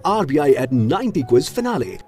RBI at 90 quiz finale.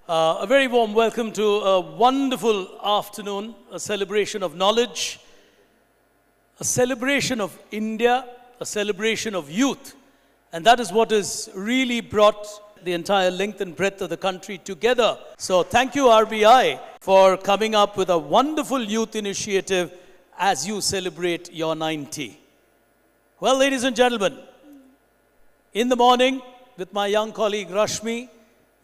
A very warm welcome to a wonderful afternoon, a celebration of knowledge, a celebration of India, a celebration of youth. And that is what has really brought the entire length and breadth of the country together. So thank you, RBI, for coming up with a wonderful youth initiative as you celebrate your 90. Well, ladies and gentlemen, in the morning with my young colleague Rashmi,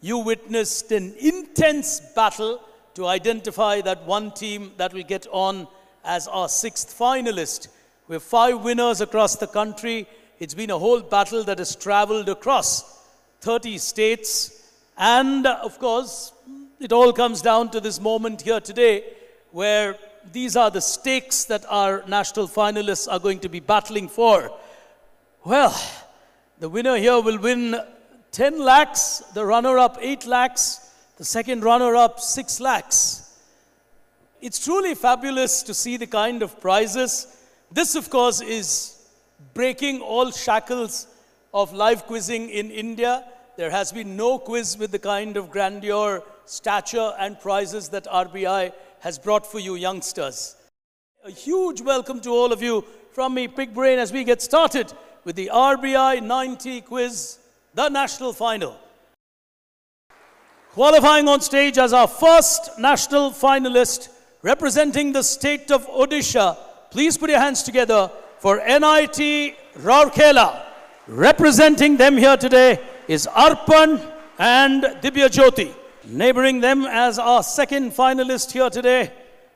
you witnessed an intense battle to identify that one team that will get on as our sixth finalist. We have 5 winners across the country. It's been a whole battle that has traveled across 30 states. And of course, it all comes down to this moment here today where these are the stakes that our national finalists are going to be battling for. Well, the winner here will win 10 lakhs, the runner-up 8 lakhs, the second runner-up 6 lakhs. It's truly fabulous to see the kind of prizes. This, of course, is breaking all shackles of live quizzing in India. There has been no quiz with the kind of grandeur, stature, and prizes that RBI has brought for you youngsters. A huge welcome to all of you from me, Pig Brain, as we get started with the RBI 90 quiz, the national final. Qualifying on stage as our first national finalist, representing the state of Odisha, please put your hands together for NIT Rourkela. Representing them here today is Arpan and Dibya Jyoti. Neighboring them as our second finalist here today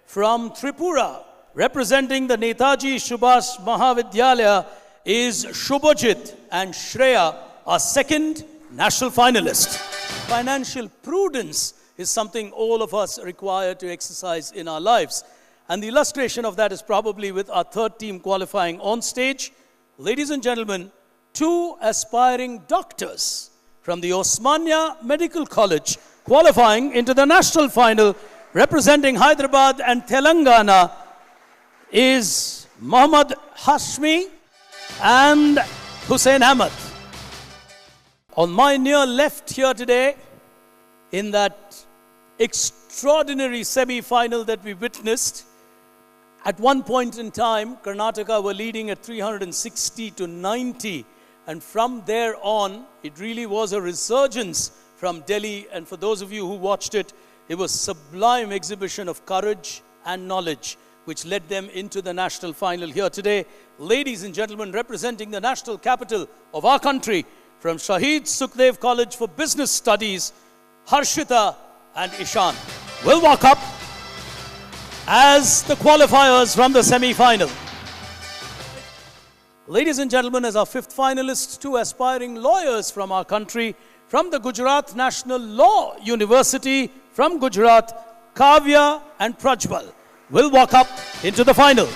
from Tripura, representing the Netaji Subhash Mahavidyalaya, is Shubhajit and Shreya, our second national finalist. Financial prudence is something all of us require to exercise in our lives. And the illustration of that is probably with our third team qualifying on stage. Ladies and gentlemen, two aspiring doctors from the Osmania Medical College qualifying into the national final representing Hyderabad and Telangana is Mohammad Hashmi and Hussain Ahmed. On my near left here today, in that extraordinary semi-final that we witnessed, at one point in time, Karnataka were leading at 360 to 90. And from there on, it really was a resurgence from Delhi. And for those of you who watched it, it was a sublime exhibition of courage and knowledge, which led them into the national final here today. Ladies and gentlemen, representing the national capital of our country, from Shahid Sukhdev College for Business Studies, Harshita and Ishan will walk up as the qualifiers from the semi-final. Ladies and gentlemen, as our fifth finalists, two aspiring lawyers from our country, from the Gujarat National Law University, from Gujarat, Kavya and Prajwal will walk up into the final.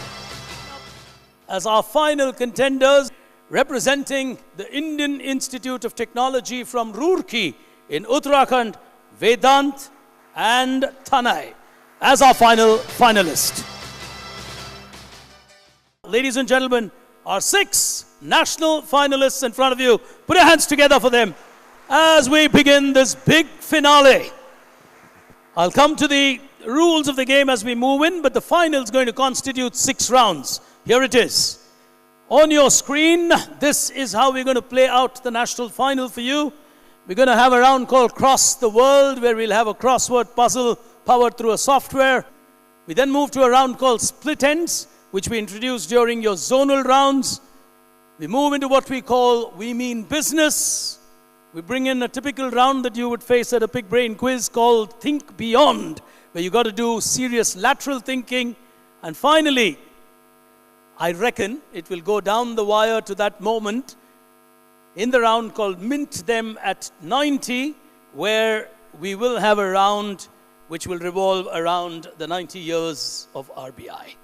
As our final contenders, representing the Indian Institute of Technology from Roorkee in Uttarakhand, Vedant and Tanai as our final finalist. Ladies and gentlemen, our six national finalists in front of you. Put your hands together for them as we begin this big finale. I'll come to the rules of the game as we move in, but the final is going to constitute 6 rounds. Here it is. On your screen, this is how we're going to play out the national final for you. We're going to have a round called Cross the World, where we'll have a crossword puzzle powered through a software. We then move to a round called Split Ends, which we introduced during your zonal rounds. We move into what we call We Mean Business. We bring in a typical round that you would face at a big brain quiz called Think Beyond, where you got to do serious lateral thinking. And finally, I reckon it will go down the wire to that moment in the round called Mint Them at 90, where we will have a round which will revolve around the 90 years of RBI.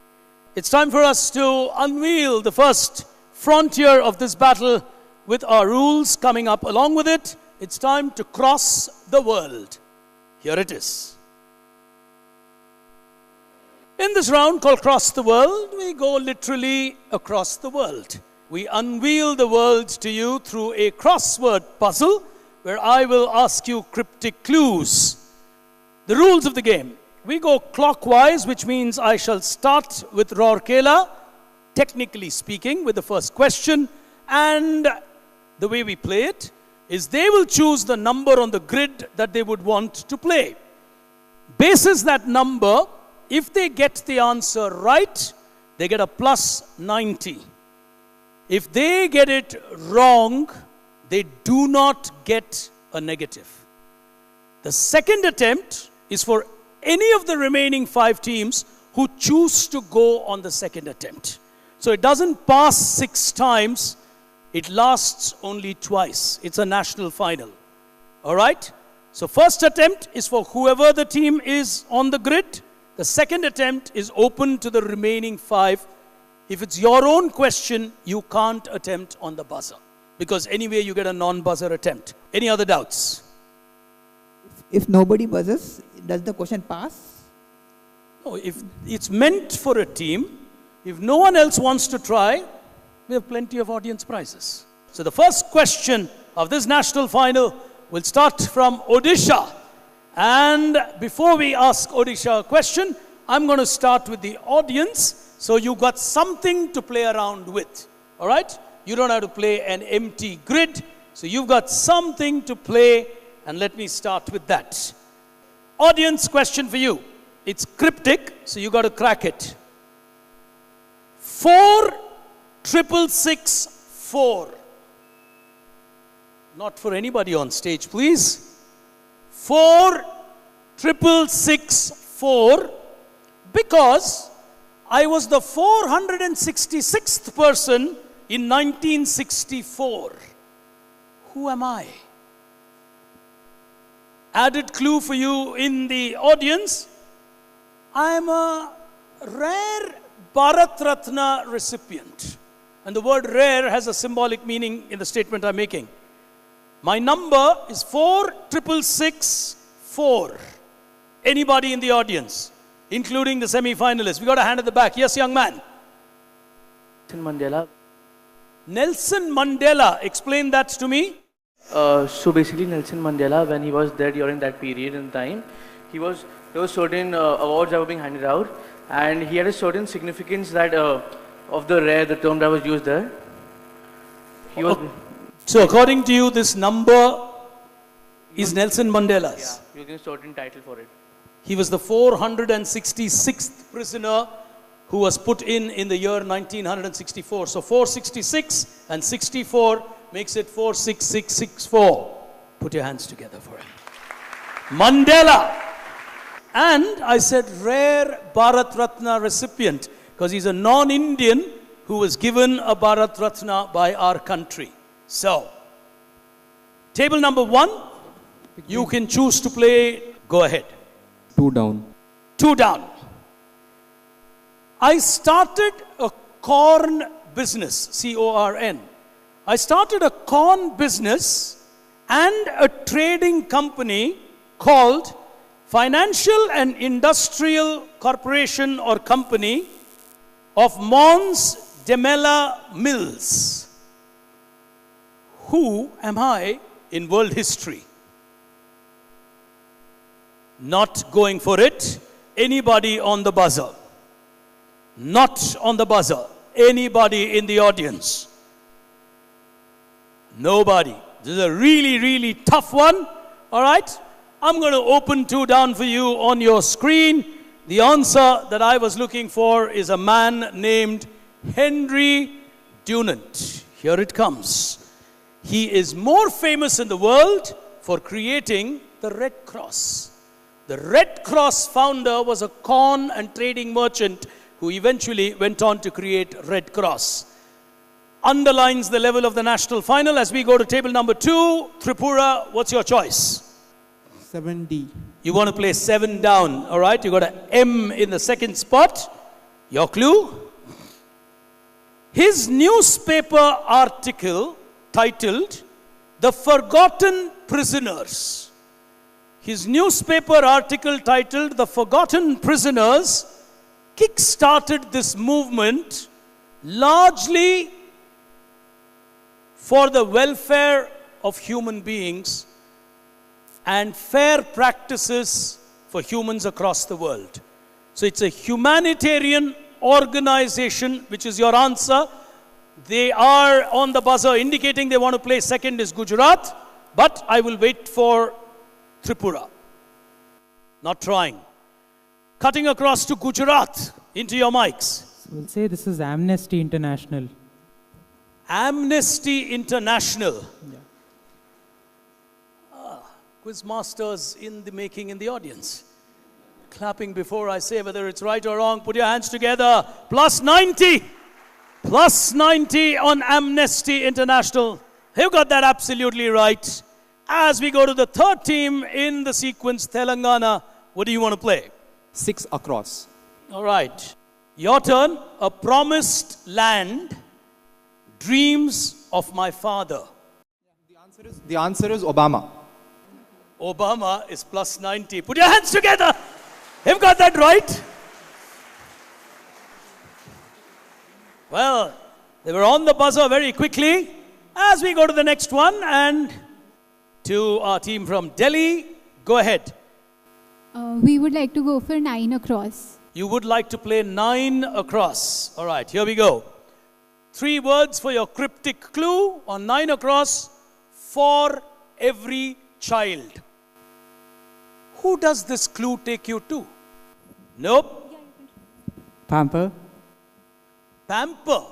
It's time for us to unveil the first frontier of this battle with our rules coming up along with it. It's time to cross the world. Here it is. In this round called Cross the World, we go literally across the world. We unveil the world to you through a crossword puzzle where I will ask you cryptic clues. The rules of the game. We go clockwise, which means I shall start with Rourkela, technically speaking, with the first question. And the way we play it is they will choose the number on the grid that they would want to play. Basis that number, if they get the answer right, they get a plus 90. If they get it wrong, they do not get a negative. The second attempt is for any of the remaining 5 teams who choose to go on the second attempt. So it doesn't pass 6 times, it lasts only twice. It's a national final. All right? So first attempt is for whoever the team is on the grid. The second attempt is open to the remaining 5. If it's your own question, you can't attempt on the buzzer, because anyway you get a non-buzzer attempt. Any other doubts? If nobody buzzes, does the question pass? No, if it's meant for a team, if no one else wants to try, we have plenty of audience prizes. So the first question of this national final will start from Odisha. And before we ask Odisha a question, I'm going to start with the audience, so you got something to play around with. All right? You don't have to play an empty grid, so you've got something to play, and let me start with that. Audience question for you. It's cryptic, so you got to crack it. 46664. Not for anybody on stage, please. 46664, because I was the 466th person in 1964. Who am I? added clue for you in the audience. I am a rare Bharat Ratna recipient. And the word rare has a symbolic meaning in the statement I'm making. My number is 46664. Anybody in the audience, including the semi-finalists? We got a hand at the back. Yes, young man. Nelson Mandela. Nelson Mandela. Explain that to me. So basically Nelson Mandela, when he was there during that period in time, there were certain awards that were being handed out, and he had a certain significance that of the rare, the term that was used there. He was. So according to you, this number is Nelson Mandela's? Yeah, he was given a certain title for it. He was the 466th prisoner who was put in the year 1964. So 466 and 64 makes it 46664. Put your hands together for him. Mandela. And I said rare Bharat Ratna recipient because he's a non-Indian who was given a Bharat Ratna by our country. So, table number 1, you can choose to play. Go ahead. 2 down. 2 down. I started a corn business, C-O-R-N. I started a corn business and a trading company called Financial and Industrial Corporation or Company of Mons Demella Mills. Who am I in world history? Not going for it. Anybody on the buzzer? Not on the buzzer. Anybody in the audience? Nobody. This is a really, really tough one. All right? I'm going to open 2 down for you on your screen. The answer that I was looking for is a man named Henry Dunant. Here it comes. He is more famous in the world for creating the Red Cross. The Red Cross founder was a corn and trading merchant who eventually went on to create Red Cross. Underlines the level of the national final as we go to table number 2. Tripura, what's your choice? 7D. You want to play 7 down, all right? You got an M in the second spot. Your clue? His newspaper article titled The Forgotten Prisoners. His newspaper article titled The Forgotten Prisoners kick-started this movement largely for the welfare of human beings and fair practices for humans across the world. So it's a humanitarian organization, which is your answer. They are on the buzzer indicating they want to play. Second is Gujarat, but I will wait for Tripura. Not trying. Cutting across to Gujarat, into your mics. So we'll say this is Amnesty International. Amnesty International. Yeah. Quiz masters in the making in the audience. Clapping before I say whether it's right or wrong. Put your hands together. Plus 90. Plus 90 on Amnesty International. You got that absolutely right. As we go to the third team in the sequence, Telangana, what do you want to play? 6 across. All right. Your turn. A promised land, dreams of my father. The answer is Obama. Obama is plus 90. Put your hands together. You've got that right. Well, they were on the buzzer very quickly. As we go to the next one, and to our team from Delhi, go ahead. We would like to go for 9 across. You would like to play 9 across. All right, here we go. 3 words for your cryptic clue on 9 across. For every child. Who does this clue take you to? Nope. Pamper. Pamper.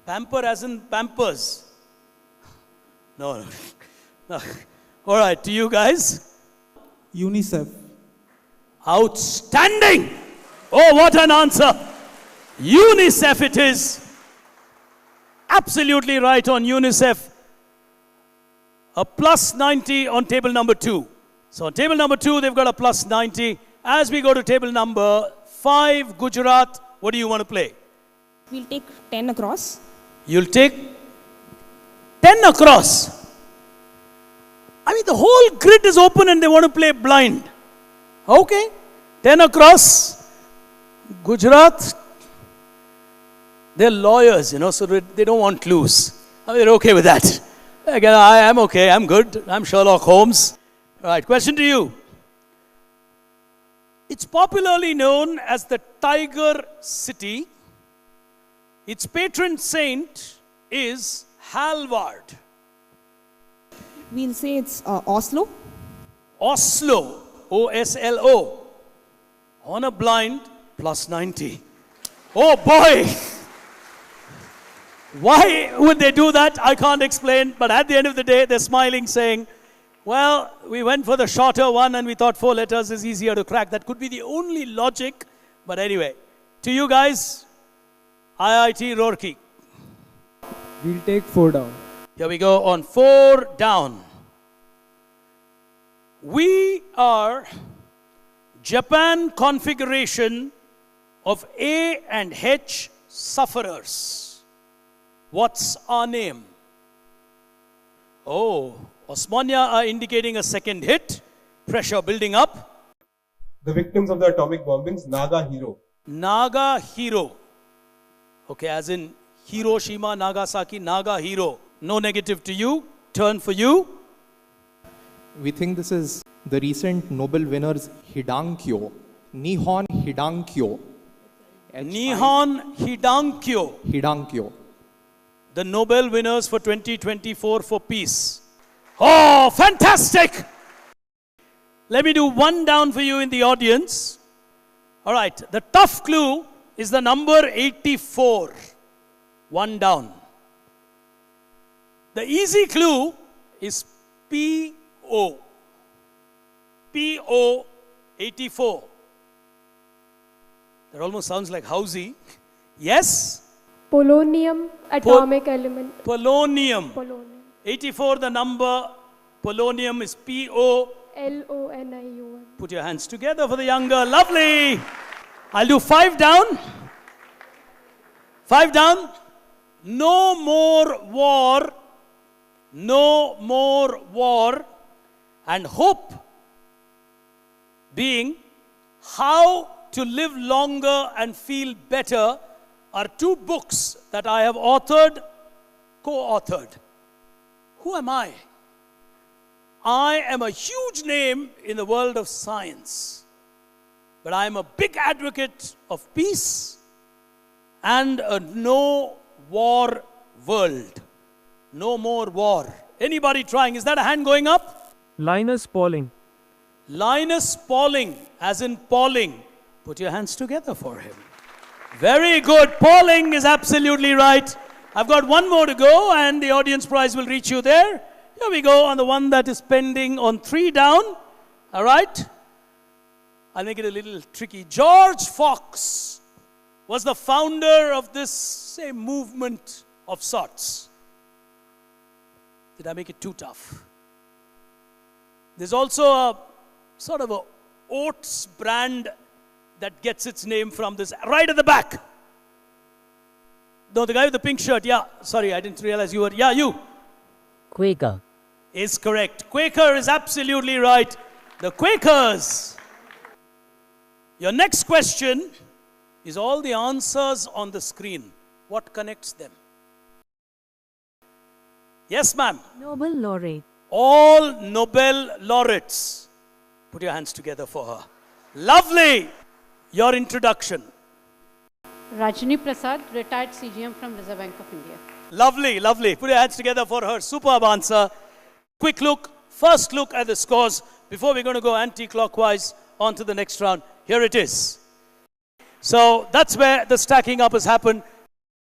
Pamper as in Pampers. No. All right, to you guys. UNICEF. Outstanding. Oh, what an answer. UNICEF it is. Absolutely right on UNICEF. a plus 90 on table number 2. So on table number 2, they've got a plus 90. As we go to table number 5, Gujarat, what do you want to play? We'll take 10 across. You'll take 10 across. I mean, the whole grid is open and they want to play blind. Okay, 10 across. Gujarat, they're lawyers, so they don't want clues. I mean, they're okay with that. Again, I am okay, I'm good. I'm Sherlock Holmes. All right, question to you. It's popularly known as the Tiger City. Its patron saint is Halvard. We'll say it's Oslo. Oslo, O-S-L-O. On a blind, plus 90. Oh boy! Why would they do that? I can't explain. But at the end of the day, they're smiling, saying, well, we went for the shorter one and we thought 4 letters is easier to crack. That could be the only logic. But anyway, to you guys, IIT Roorkee. We'll take 4 down. Here we go on 4 down. We are Japan configuration of A and H sufferers. What's our name? Oh, Osmania are indicating a second hit. Pressure building up. The victims of the atomic bombings, Naga Hero. Naga Hero. Okay, as in Hiroshima, Nagasaki, Naga Hero. No negative to you. Turn for you. We think this is the recent Nobel winners Hidankyo. Nihon Hidankyo. Nihon Hidankyo. Hidankyo. The Nobel winners for 2024 for peace. Oh, fantastic! Let me do 1 down for you in the audience. All right, the tough clue is the number 84. 1 down. The easy clue is P-O. P-O 84. That almost sounds like Housey. Yes? Polonium atomic element. Polonium. Polonium. 84, the number. Polonium is P-O. L-O-N-I-U-M. Put your hands together for the younger. Lovely. I'll do 5 down. 5 down. No more war. No more war. And hope being how to live longer and feel better are 2 books that I have authored, co-authored. Who am I? I am a huge name in the world of science, but I am a big advocate of peace and a no war world. No more war. Anybody trying? Is that a hand going up? Linus Pauling. Linus Pauling, as in Pauling. Put your hands together for him. Very good. Pauling is absolutely right. I've got 1 more to go and the audience prize will reach you there. Here we go on the one that is pending on 3 down. All right. I'll make it a little tricky. George Fox was the founder of this, say, movement of sorts. Did I make it too tough? There's also a sort of a oats brand that gets its name from this. Right at the back. No, the guy with the pink shirt. Yeah, sorry, I didn't realize you were. Yeah, you. Quaker. Is correct. Quaker is absolutely right. The Quakers. Your next question is all the answers on the screen. What connects them? Yes, ma'am. Nobel laureate. All Nobel laureates. Put your hands together for her. Lovely. Your introduction. Rajni Prasad, retired CGM from Reserve Bank of India. Lovely, lovely. Put your hands together for her. Superb answer. Quick look, first look at the scores before we're going to go anti-clockwise on to the next round. Here it is. So that's where the stacking up has happened.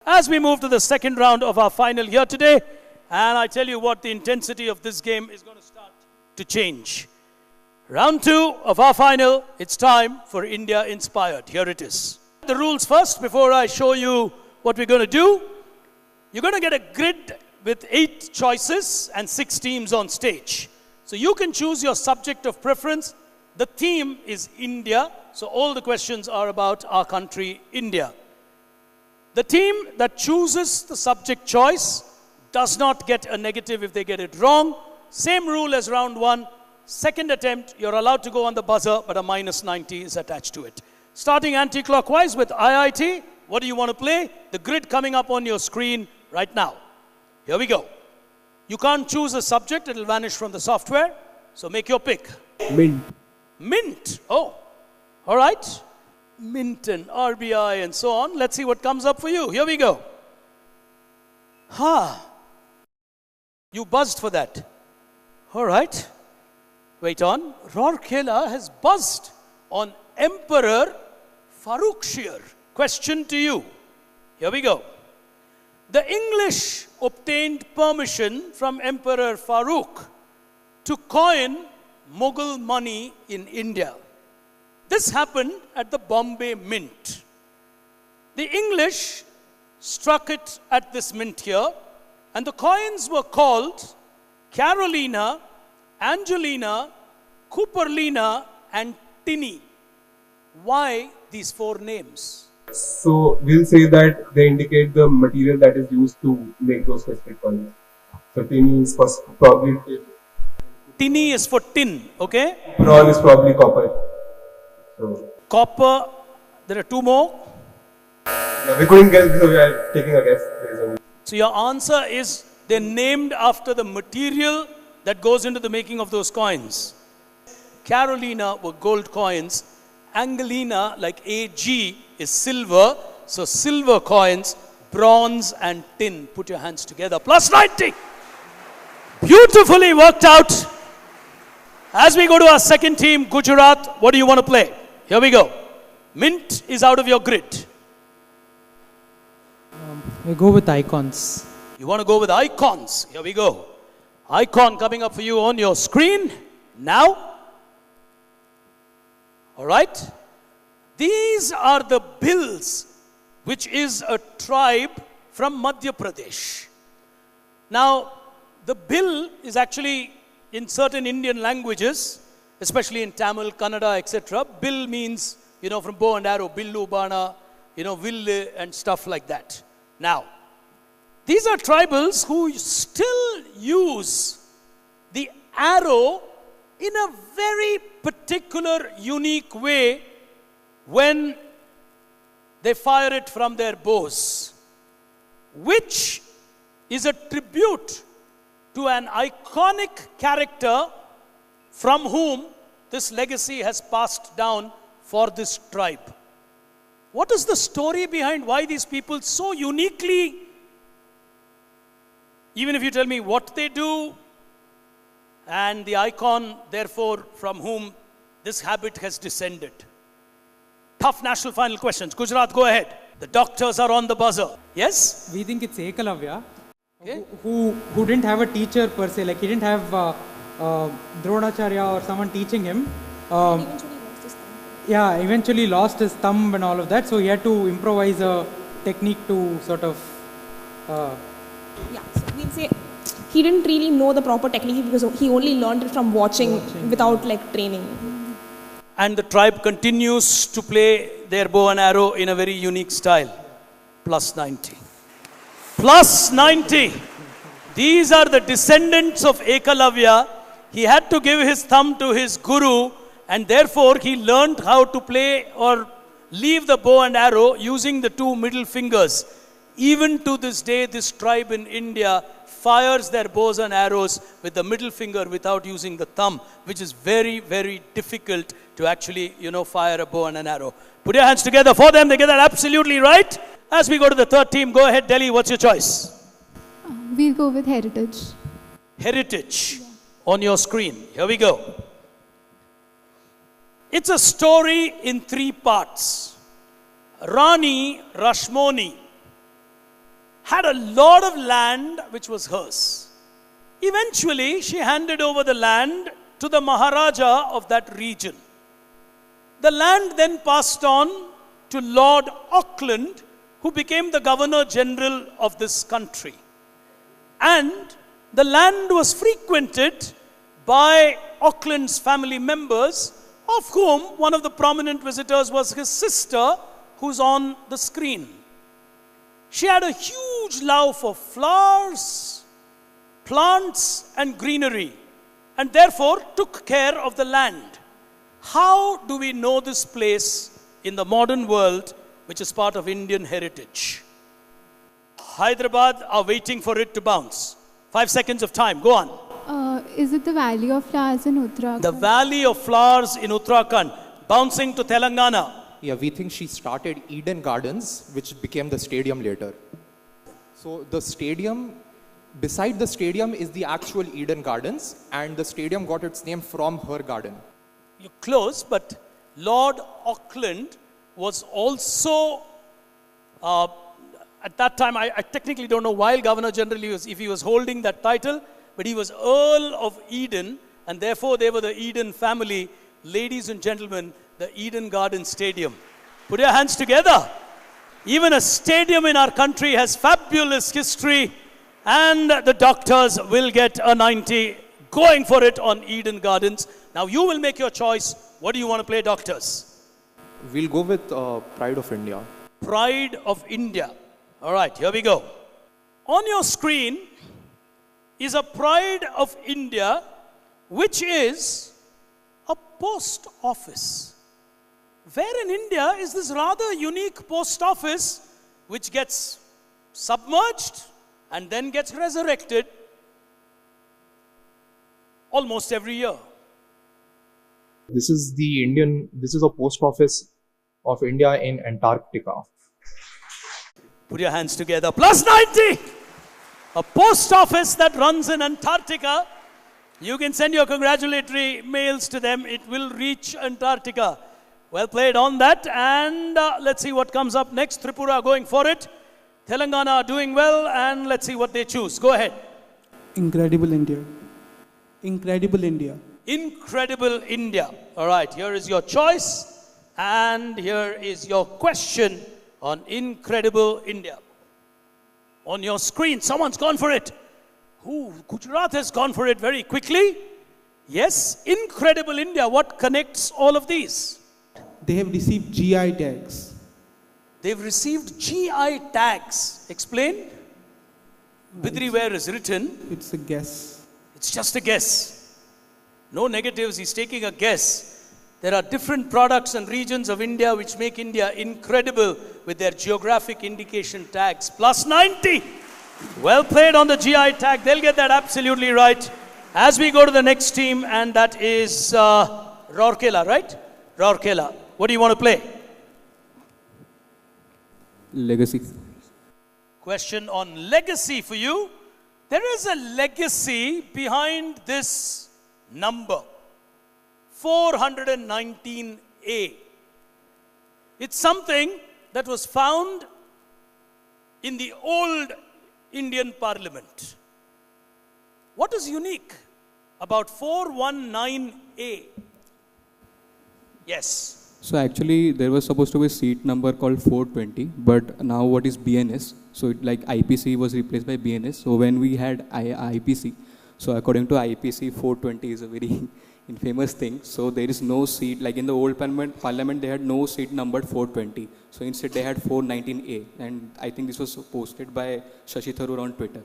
As we move to the second round of our final here today, and I tell you what, the intensity of this game is going to start to change. Round 2 of our final, it's time for India Inspired. Here it is. The rules first before I show you what we're going to do. You're going to get a grid with 8 choices and 6 teams on stage. So you can choose your subject of preference. The theme is India. So all the questions are about our country, India. The team that chooses the subject choice does not get a negative if they get it wrong. Same rule as round 1. Second attempt, you're allowed to go on the buzzer, but a minus 90 is attached to it. Starting anti-clockwise with IIT. What do you want to play? The grid coming up on your screen right now. Here we go. You can't choose a subject, it will vanish from the software. So make your pick. Mint. Mint. Oh, all right. Mint and RBI and so on. Let's see what comes up for you. Here we go. You buzzed for that. All right. Wait on. Rourkela has buzzed on Emperor Farrukshire. Question to you. Here we go. The English obtained permission from Emperor Farrukh to coin Mughal money in India. This happened at the Bombay Mint. The English struck it at this mint here, and the coins were called Carolina, Angelina, Cooperlina, and Tinny. Why these 4 names? So we'll say that they indicate the material that is used to make those specific coins. So tin is probably tin. Tinny is for tin, okay? Prawn is probably copper. So copper, there are 2 more. Yeah, we couldn't guess, so we are taking a guess. So your answer is they're named after the material that goes into the making of those coins. Carolina were gold coins. Angelina, like AG, is silver. So silver coins, bronze and tin. Put your hands together. Plus 90. Beautifully worked out. As we go to our second team, Gujarat, what do you want to play? Here we go. Mint is out of your grid. We go with icons. You want to go with icons. Here we go. Icon coming up for you on your screen now. All right. These are the Bhils, which is a tribe from Madhya Pradesh. Now, the Bhil is actually in certain Indian languages, especially in Tamil, Kannada, etc. Bhil means, from bow and arrow, billu, bana, ville and stuff like that. Now, these are tribals who still use the arrow in a very particular, unique way when they fire it from their bows, which is a tribute to an iconic character from whom this legacy has passed down for this tribe. What is the story behind why these people so uniquely, even if you tell me what they do, and the icon, therefore, from whom this habit has descended? Tough national final questions. Gujarat, go ahead. The doctors are on the buzzer. Yes? We think it's Ekalavya, okay, who didn't have a teacher per se. Like he didn't have Dronacharya or someone teaching him. Eventually lost his thumb and all of that. So he had to improvise a technique to sort of... so we'll say he didn't really know the proper technique because he only learned it from watching without training. And the tribe continues to play their bow and arrow in a very unique style. Plus 90. Plus 90. These are the descendants of Ekalavya. He had to give his thumb to his guru, and therefore he learned how to play or leave the bow and arrow using the 2 middle fingers. Even to this day, this tribe in India fires their bows and arrows with the middle finger without using the thumb, which is very, very difficult to actually, fire a bow and an arrow. Put your hands together for them. They get that absolutely right. As we go to the third team, go ahead, Delhi. What's your choice? We'll go with heritage. Heritage. Yeah. On your screen. Here we go. It's a story in 3 parts. Rani Rashmoni had a lot of land which was hers. Eventually, she handed over the land to the Maharaja of that region. The land then passed on to Lord Auckland, who became the Governor General of this country. And the land was frequented by Auckland's family members, of whom one of the prominent visitors was his sister, who's on the screen. She had a huge love for flowers, plants, and greenery, and therefore took care of the land. How do we know this place in the modern world, which is part of Indian heritage? Hyderabad are waiting for it to bounce. 5 seconds of time. Go on. Is it the Valley of Flowers in Uttarakhand? The Valley of Flowers in Uttarakhand. Bouncing to Telangana. Yeah, we think she started Eden Gardens, which became the stadium later. So the stadium, beside the stadium is the actual Eden Gardens, and the stadium got its name from her garden. You're close, but Lord Auckland was also, at that time, I technically don't know while Governor General if he was holding that title, but he was Earl of Eden, and therefore they were the Eden family. Ladies and gentlemen, the Eden Garden Stadium. Put your hands together. Even a stadium in our country has fabulous history, and the doctors will get a 90 going for it on Eden Gardens. Now you will make your choice. What do you want to play, doctors? We'll go with Pride of India. Pride of India. All right, here we go. On your screen is a Pride of India, which is a post office. Where in India is this rather unique post office which gets submerged and then gets resurrected almost every year? This is a post office of India in Antarctica. Put your hands together. Plus 90! A post office that runs in Antarctica. You can send your congratulatory mails to them. It will reach Antarctica. Well played on that. And let's see what comes up next. Tripura going for it. Telangana are doing well. And let's see what they choose. Go ahead. Incredible India. Incredible India. Incredible India. All right, here is your choice. And here is your question on Incredible India. On your screen, someone's gone for it. Gujarat has gone for it very quickly. Yes, Incredible India. What connects all of these? They have received GI tags. They've received GI tags. Explain. Bidri where is written. It's a guess. It's just a guess. No negatives. He's taking a guess. There are different products and regions of India which make India incredible with their geographic indication tags. Plus 90. Well played on the GI tag. They'll get that absolutely right. As we go to the next team, and that is Rourkela, right? Rourkela. What do you want to play? Legacy. Question on legacy for you. There is a legacy behind this number. 419A. It's something that was found in the old Indian Parliament. What is unique about 419A? Yes. So actually there was supposed to be a seat number called 420, but now what is BNS? So like IPC was replaced by BNS. So when we had IPC, so according to IPC, 420 is a very infamous thing. So there is no seat, like in the old parliament they had no seat numbered 420. So instead they had 419A. And I think this was posted by Shashi Tharoor on Twitter.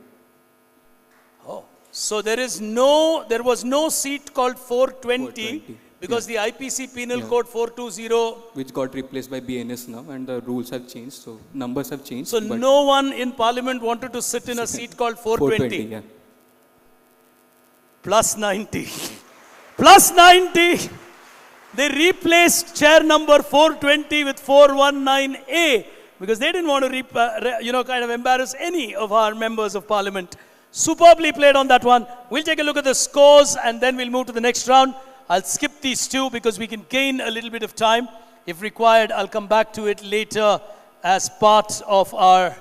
Oh, so there was no seat called 420 because the IPC penal code 420, which got replaced by BNS now, and the rules have changed, so numbers have changed. So no one in parliament wanted to sit in a seat called 420. Yeah. Plus 90. Plus 90. They replaced chair number 420 with 419A because they didn't want to kind of embarrass any of our members of parliament. Superbly played on that one. We'll take a look at the scores and then we'll move to the next round. I'll skip these two because we can gain a little bit of time. If required, I'll come back to it later as part of our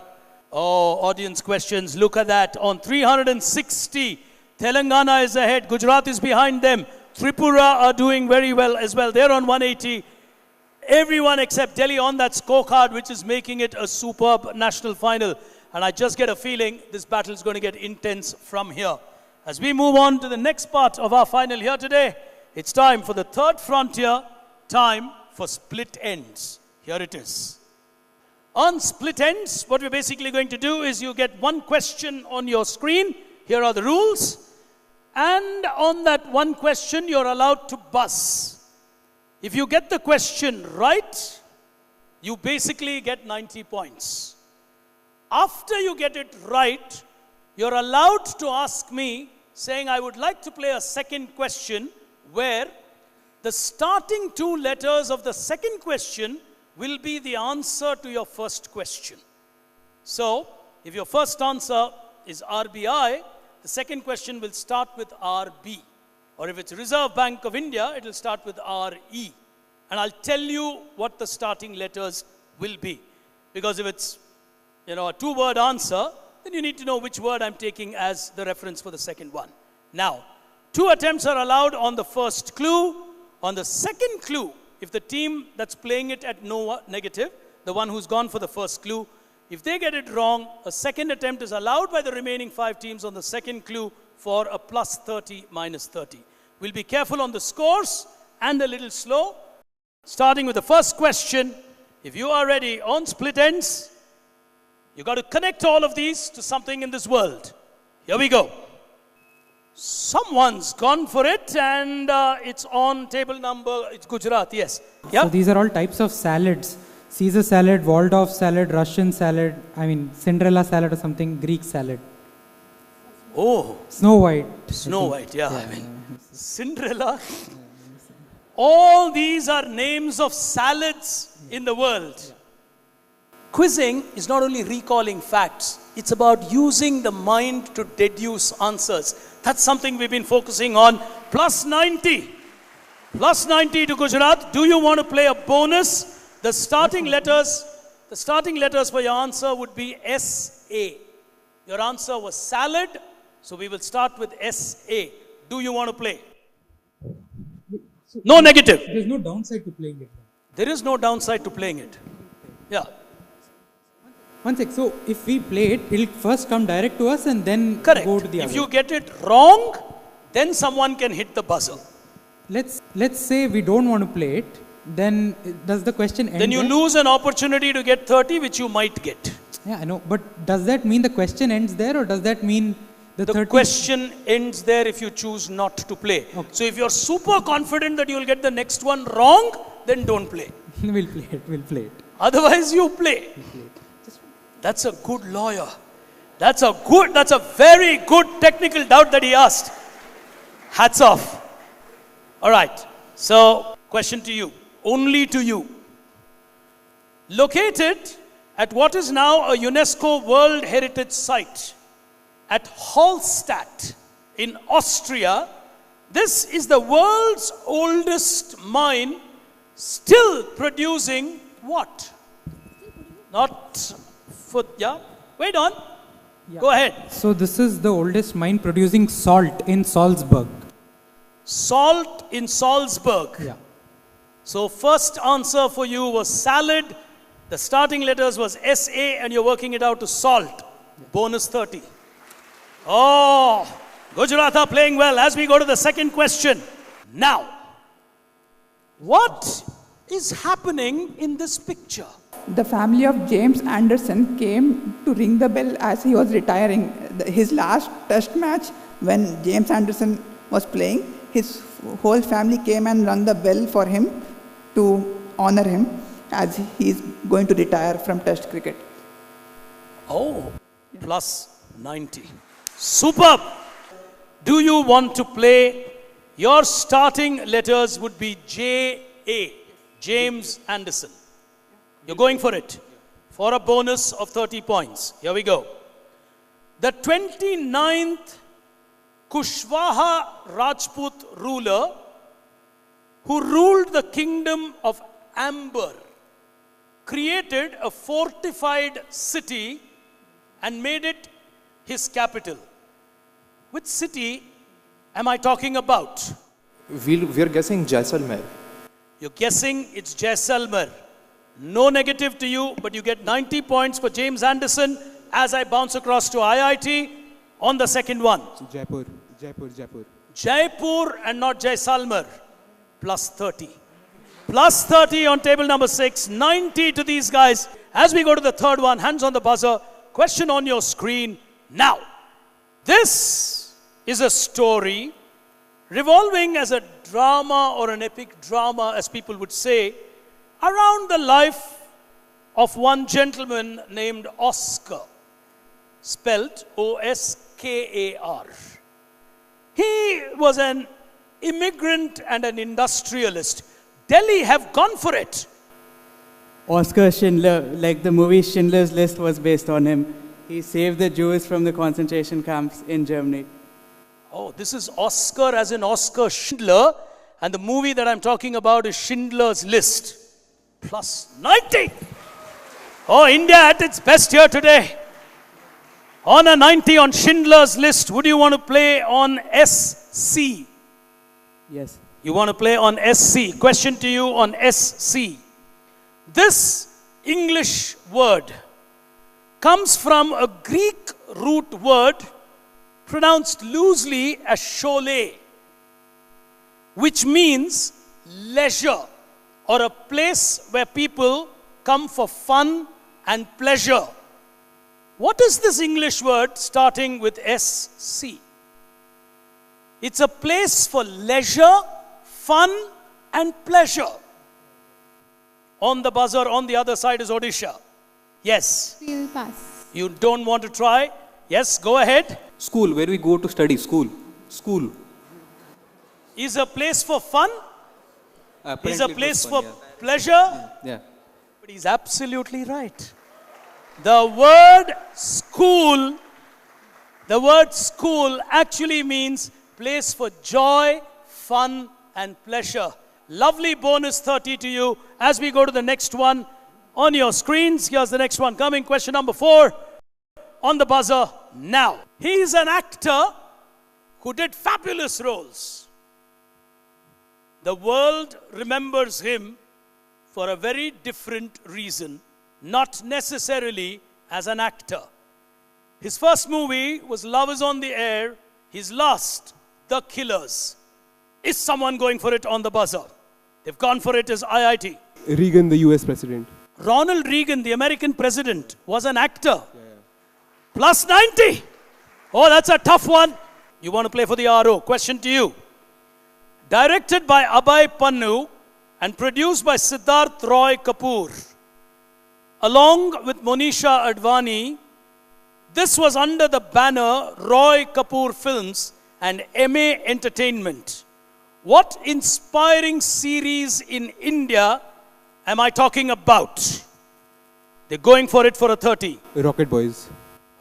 audience questions. Look at that. On 360, Telangana is ahead. Gujarat is behind them. Tripura are doing very well as well. They're on 180. Everyone except Delhi on that scorecard, which is making it a superb national final. And I just get a feeling this battle is going to get intense from here. As we move on to the next part of our final here today, it's time for the third frontier, time for split ends. Here it is. On split ends, what we're basically going to do is you get one question on your screen. Here are the rules. And on that one question, you're allowed to buzz. If you get the question right, you basically get 90 points. After you get it right, you're allowed to ask me, saying I would like to play a second question where the starting two letters of the second question will be the answer to your first question. So, if your first answer is RBI, the second question will start with RB. Or if it's Reserve Bank of India, it will start with RE. And I'll tell you what the starting letters will be. Because if it's, a two-word answer, then you need to know which word I'm taking as the reference for the second one. Now, 2 attempts are allowed on the first clue. On the second clue, if the team that's playing it at no negative, the one who's gone for the first clue, if they get it wrong, a second attempt is allowed by the remaining 5 teams on the second clue for a plus 30, minus 30. We'll be careful on the scores and a little slow. Starting with the first question, if you are ready on split ends, you've got to connect all of these to something in this world. Here we go. Someone's gone for it, and it's on table number, it's Gujarat, yes. Yeah? So these are all types of salads. Caesar salad, Waldorf salad, Russian salad, Cinderella salad or something, Greek salad. Oh. Snow White. Snow White, yeah. Cinderella. All these are names of salads in the world. Quizzing is not only recalling facts, it's about using the mind to deduce answers. That's something we've been focusing on. Plus 90. Plus 90 to Gujarat. Do you want to play a bonus? The starting letters for your answer would be SA. Your answer was salad, so we will start with SA. Do you want to play? No negative. There's no downside to playing it. There is no downside to playing it. Yeah. One sec. So if we play it, it'll first come direct to us and then Correct. Go to the other. If you get it wrong, then someone can hit the buzzer. Let's say we don't want to play it. Then does the question end? Then you lose an opportunity to get 30, which you might get. Yeah, I know. But does that mean the question ends there, or does that mean the 30? Question ends there if you choose not to play. Okay. So if you're super confident that you will get the next one wrong, then don't play. We'll play it. Otherwise, you play. That's a good lawyer. That's a very good technical doubt that he asked. Hats off. All right. So, question to you. Only to you. Located at what is now a UNESCO World Heritage Site at Hallstatt in Austria, this is the world's oldest mine still producing what? Not for, yeah? Wait on. Yeah. Go ahead. So this is the oldest mine producing salt in Salzburg. Salt in Salzburg. Yeah. So first answer for you was salad. The starting letters was SA and you're working it out to salt. Yeah. Bonus 30. Oh, Gujarat are playing well as we go to the second question. Now, what is happening in this picture? The family of James Anderson came to ring the bell as he was retiring. His last test match, when James Anderson was playing, his whole family came and rang the bell for him to honor him as he is going to retire from test cricket. Oh, plus 90. Superb. Do you want to play? Your starting letters would be JA, James Anderson. You're going for it for a bonus of 30 points. Here we go. The 29th Kushwaha Rajput ruler who ruled the kingdom of Amber created a fortified city and made it his capital. Which city am I talking about? We're guessing Jaisalmer. You're guessing it's Jaisalmer. No negative to you, but you get 90 points for James Anderson. as I bounce across to IIT on the second one. Jaipur, Jaipur, Jaipur. Jaipur and not Jaisalmer. Plus 30. Plus 30 on table number 6. 90 to these guys. As we go to the third one, hands on the buzzer. Question on your screen now. This is a story revolving as a drama or an epic drama, as people would say, around the life of one gentleman named Oscar, spelt O-S-K-A-R. He was an immigrant and an industrialist. Delhi have gone for it. Oscar Schindler, like the movie Schindler's List was based on him. He saved the Jews from the concentration camps in Germany. Oh, this is Oscar as in Oscar Schindler, and the movie that I'm talking about is Schindler's List. Plus 90. Oh, India at its best here today. On a 90 on Schindler's List, would you want to play on SC? Yes. You want to play on SC. Question to you on SC. This English word comes from a Greek root word pronounced loosely as Cholet, which means leisure or a place where people come for fun and pleasure. What is this English word starting with SC? It's a place for leisure, fun and pleasure. On the buzzer, on the other side is Odisha. Yes. We'll pass. You don't want to try? Yes, go ahead. School, where we go to study, school. School. Is a place for fun? Is a Apparently it place was for fun, pleasure? Yeah. But he's absolutely right. The word school actually means place for joy, fun and pleasure. Lovely bonus 30 to you as we go to the next one on your screens. Here's the next one coming. Question number 4 on the buzzer now. He is an actor who did fabulous roles. The world remembers him for a very different reason, not necessarily as an actor. His first movie was Love is on the Air. His last, The Killers. Is someone going for it on the buzzer? They've gone for it as IIT. Reagan, the US president. Ronald Reagan, the American president, was an actor. Plus 90. Oh, that's a tough one. You want to play for the RO. Question to you. Directed by Abhay Pannu and produced by Siddharth Roy Kapoor, along with Monisha Advani, this was under the banner Roy Kapoor Films and MA Entertainment. What inspiring series in India am I talking about? They're going for it for a 30. Rocket Boys.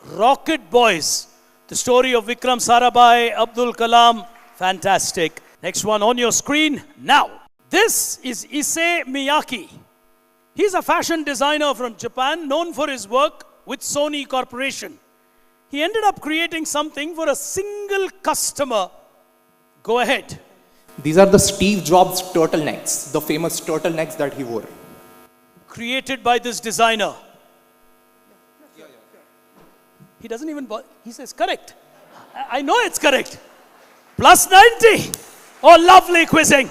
Rocket Boys. The story of Vikram Sarabhai, Abdul Kalam. Fantastic. Next one on your screen now. This is Issei Miyake. He's a fashion designer from Japan known for his work with Sony Corporation. He ended up creating something for a single customer. Go ahead. These are the Steve Jobs turtlenecks, the famous turtlenecks that he wore. Created by this designer. He doesn't even, he says correct. I know it's correct. Plus 90. Oh, lovely quizzing.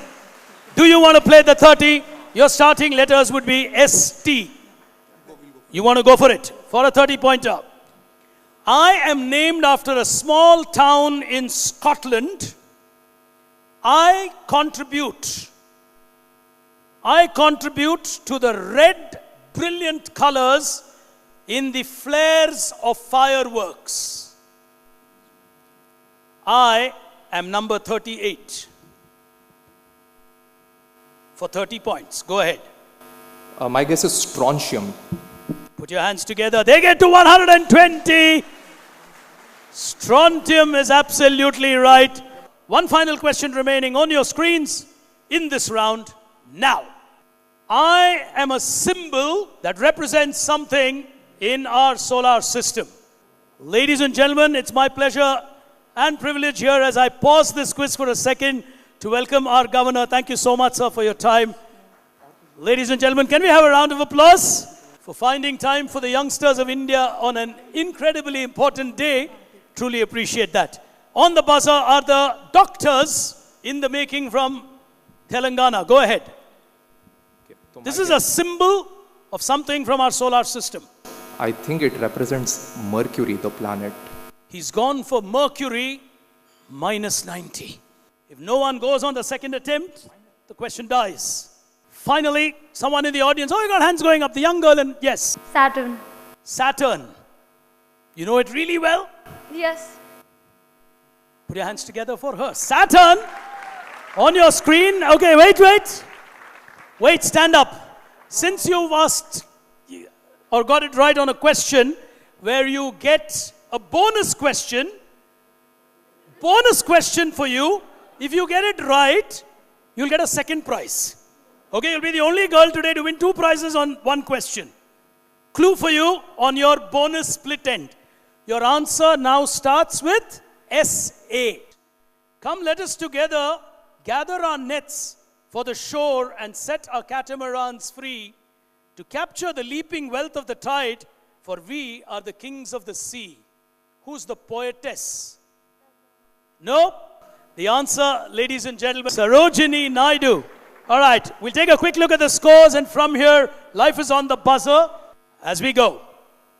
Do you want to play the 30? Your starting letters would be ST. You want to go for it? For a 30-pointer. I am named after a small town in Scotland. I contribute to the red, brilliant colors in the flares of fireworks. I am number 38. For 30 points. Go ahead. My guess is strontium. Put your hands together. They get to 120. Strontium is absolutely right. One final question remaining on your screens in this round now. I am a symbol that represents something in our solar system. Ladies and gentlemen, it's my pleasure and privilege here as I pause this quiz for a second to welcome our governor. Thank you so much, sir, for your time. Ladies and gentlemen, can we have a round of applause for finding time for the youngsters of India on an incredibly important day. Truly appreciate that. On the buzzer are the doctors in the making from Telangana. Go ahead. This is a symbol of something from our solar system. I think it represents Mercury, the planet. He's gone for Mercury, -90. If no one goes on the second attempt, the question dies. Finally, someone in the audience. Oh, you got hands going up. The young girl, and yes. Saturn. Saturn. You know it really well? Yes. Put your hands together for her. Saturn, on your screen. Okay, wait. Wait, stand up. Since you've asked or got it right on a question where you get a bonus question for you. If you get it right, you'll get a second prize. Okay, you'll be the only girl today to win 2 prizes on 1 question. Clue for you on your bonus split end. Your answer now starts with S8. Come, let us together gather our nets for the shore and set our catamarans free to capture the leaping wealth of the tide, for we are the kings of the sea. Who's the poetess? No? The answer, ladies and gentlemen, Sarojini Naidu. All right, we'll take a quick look at the scores, and from here, life is on the buzzer as we go.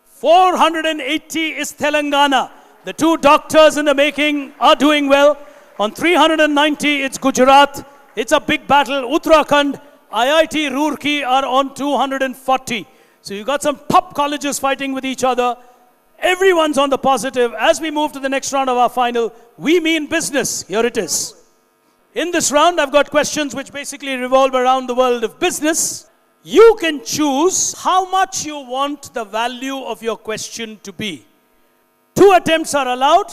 480 is Telangana. The 2 doctors in the making are doing well. On 390, it's Gujarat. It's a big battle. Uttarakhand, IIT Roorkee are on 240. So you've got some top colleges fighting with each other. Everyone's on the positive. As we move to the next round of our final, we mean business. Here it is. In this round, I've got questions which basically revolve around the world of business. You can choose how much you want the value of your question to be. 2 attempts are allowed.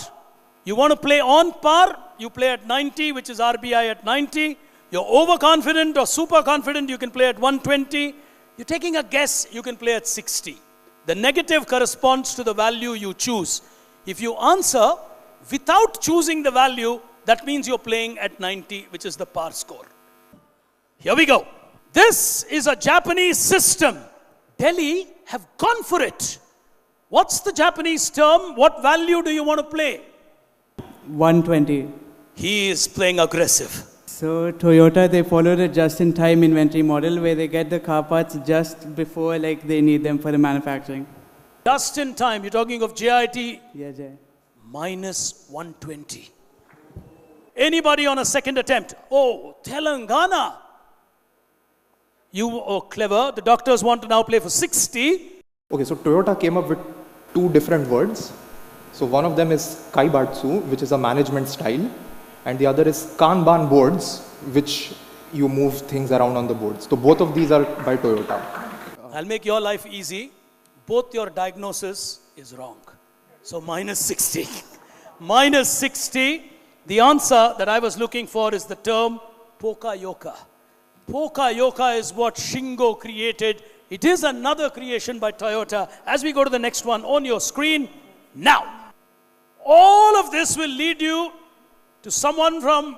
You want to play on par, you play at 90, which is RBI at 90. You're overconfident or super confident, you can play at 120. You're taking a guess, you can play at 60. The negative corresponds to the value you choose. If you answer without choosing the value, that means you're playing at 90, which is the par score. Here we go. This is a Japanese system. Delhi have gone for it. What's the Japanese term? What value do you want to play? 120. He is playing aggressive. So Toyota, they followed a just-in-time inventory model where they get the car parts just before they need them for the manufacturing. Just in time. You're talking of JIT? Yeah, Jay. -120. Anybody on a second attempt? Oh, Telangana. You are clever. The doctors want to now play for 60. Okay, so Toyota came up with 2 different words. So one of them is Kaibatsu, which is a management style, and the other is Kanban boards, which you move things around on the boards. So both of these are by Toyota. I'll make your life easy. Both your diagnosis is wrong. So -60. -60. The answer that I was looking for is the term Poka-yoka. Poka-yoka is what Shingo created. It is another creation by Toyota. As we go to the next one on your screen now. All of this will lead you to someone from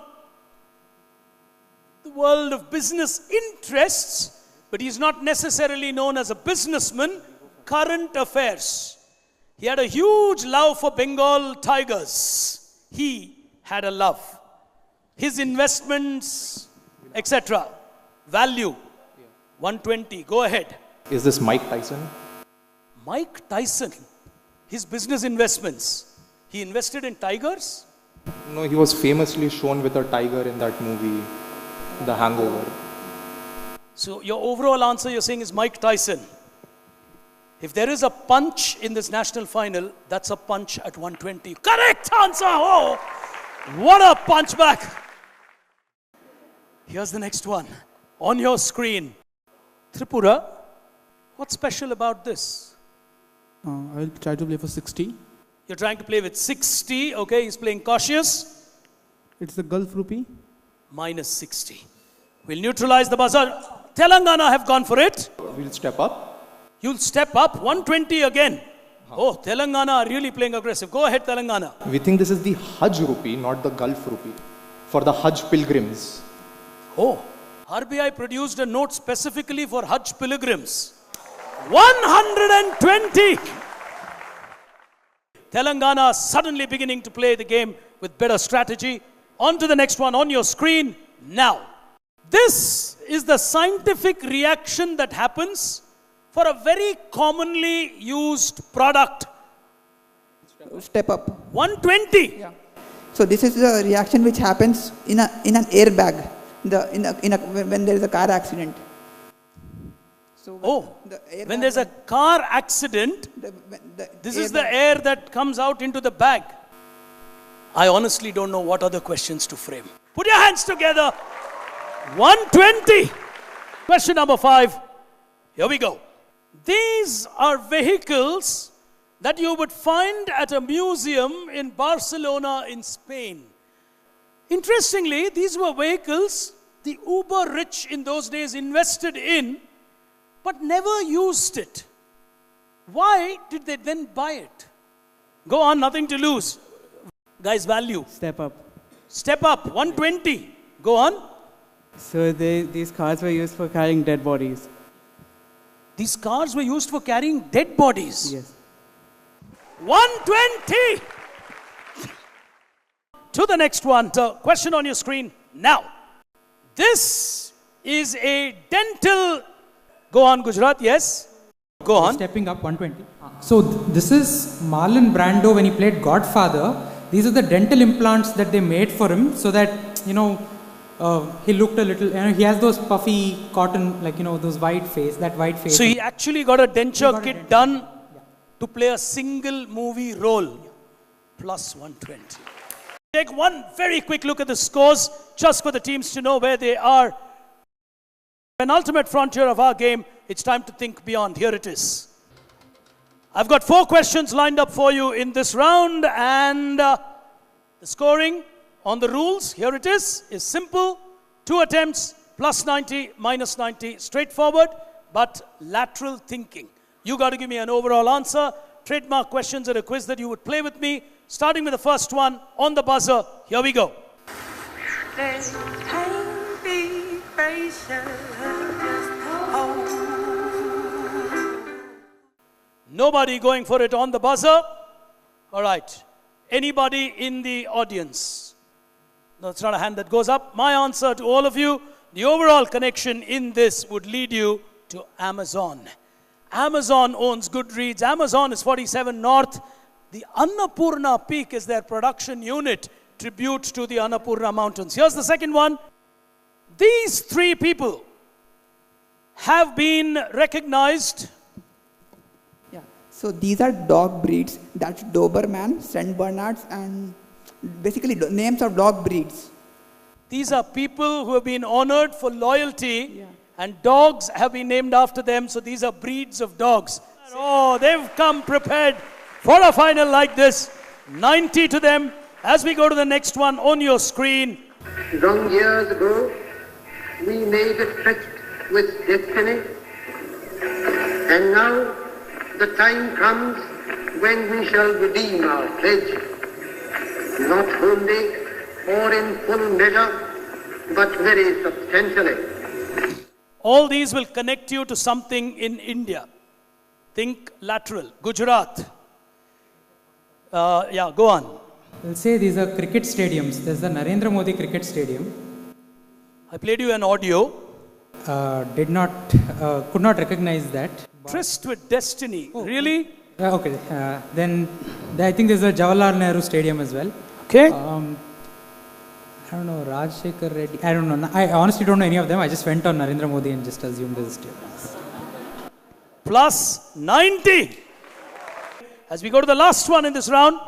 the world of business interests, but he's not necessarily known as a businessman. Current affairs. He had a huge love for Bengal tigers. He had a love. His investments, etc. Value, 120. Go ahead. Is this Mike Tyson? Mike Tyson. His business investments. He invested in tigers? No, he was famously shown with a tiger in that movie, The Hangover. So your overall answer you're saying is Mike Tyson. If there is a punch in this national final, that's a punch at 120. Correct answer! Oh, what a punch back! Here's the next one. On your screen. Tripura, what's special about this? I'll try to play for 60. You're trying to play with 60. Okay, he's playing cautious. It's the Gulf rupee. -60. We'll neutralize the buzzer. Telangana have gone for it. We'll step up. You'll step up. 120 again. Oh, Telangana are really playing aggressive. Go ahead, Telangana. We think this is the Hajj rupee, not the Gulf rupee, for the Hajj pilgrims. Oh, RBI produced a note specifically for Hajj pilgrims. 120. Telangana suddenly beginning to play the game with better strategy. On to the next one on your screen now. This is the scientific reaction that happens for a very commonly used product. Step up. 120. Yeah. So this is the reaction which happens in an airbag when there is a car accident. So when there's a car accident, this is the air that comes out into the bag. I honestly don't know what other questions to frame. Put your hands together. 120. Question number 5. Here we go. These are vehicles that you would find at a museum in Barcelona in Spain. Interestingly, these were vehicles the uber rich in those days invested in, but never used it. Why did they then buy it? Go on, nothing to lose. Guys, value. Step up. Step up, 120. Go on. So these cars were used for carrying dead bodies. These cars were used for carrying dead bodies? Yes. 120. To the next one. So, question on your screen now. This is a dental... Go on, Gujarat, yes? Go on. Stepping up, 120. So this is Marlon Brando when he played Godfather. These are the dental implants that they made for him so that, he looked a little, he has those puffy cotton, those white face. So he actually got a denture kit done to play a single movie role. Plus 120. Take one very quick look at the scores, just for the teams to know where they are. An ultimate frontier of our game, it's time to think beyond. Here it is. I've got 4 questions lined up for you in this round, and the scoring on the rules, here it is simple. 2 attempts, plus 90, minus 90, straightforward, but lateral thinking. You got to give me an overall answer. Trademark questions at a quiz that you would play with me. Starting with the first one on the buzzer. Here we go. Be patient, just hold. Nobody going for it on the buzzer? All right. Anybody in the audience? No, it's not a hand that goes up. My answer to all of you, the overall connection in this would lead you to Amazon. Amazon owns Goodreads. Amazon is 47 North. The Annapurna Peak is their production unit, tribute to the Annapurna Mountains. Here's the second one. These 3 people have been recognized. Yeah. So these are dog breeds. That's Doberman, St. Bernards, and basically names of dog breeds. These are people who have been honored for loyalty, and dogs have been named after them. So these are breeds of dogs. Oh, they've come prepared for a final like this. 90 to them. As we go to the next one on your screen. Long years ago, we made a tryst with destiny, and now the time comes when we shall redeem our pledge, not wholly or in full measure, but very substantially. All these will connect you to something in India. Think lateral. Gujarat. Go on. We'll say these are cricket stadiums. There's the Narendra Modi Cricket Stadium. I played you an audio. Could not recognize that. Tryst with destiny. Really? Okay. Then I think there's a Jawaharlal Nehru Stadium as well. Okay. I don't know, Rajshekhar Reddy. I don't know. I honestly don't know any of them. I just went on Narendra Modi and just assumed there's a stadium. Plus 90. As we go to the last one in this round,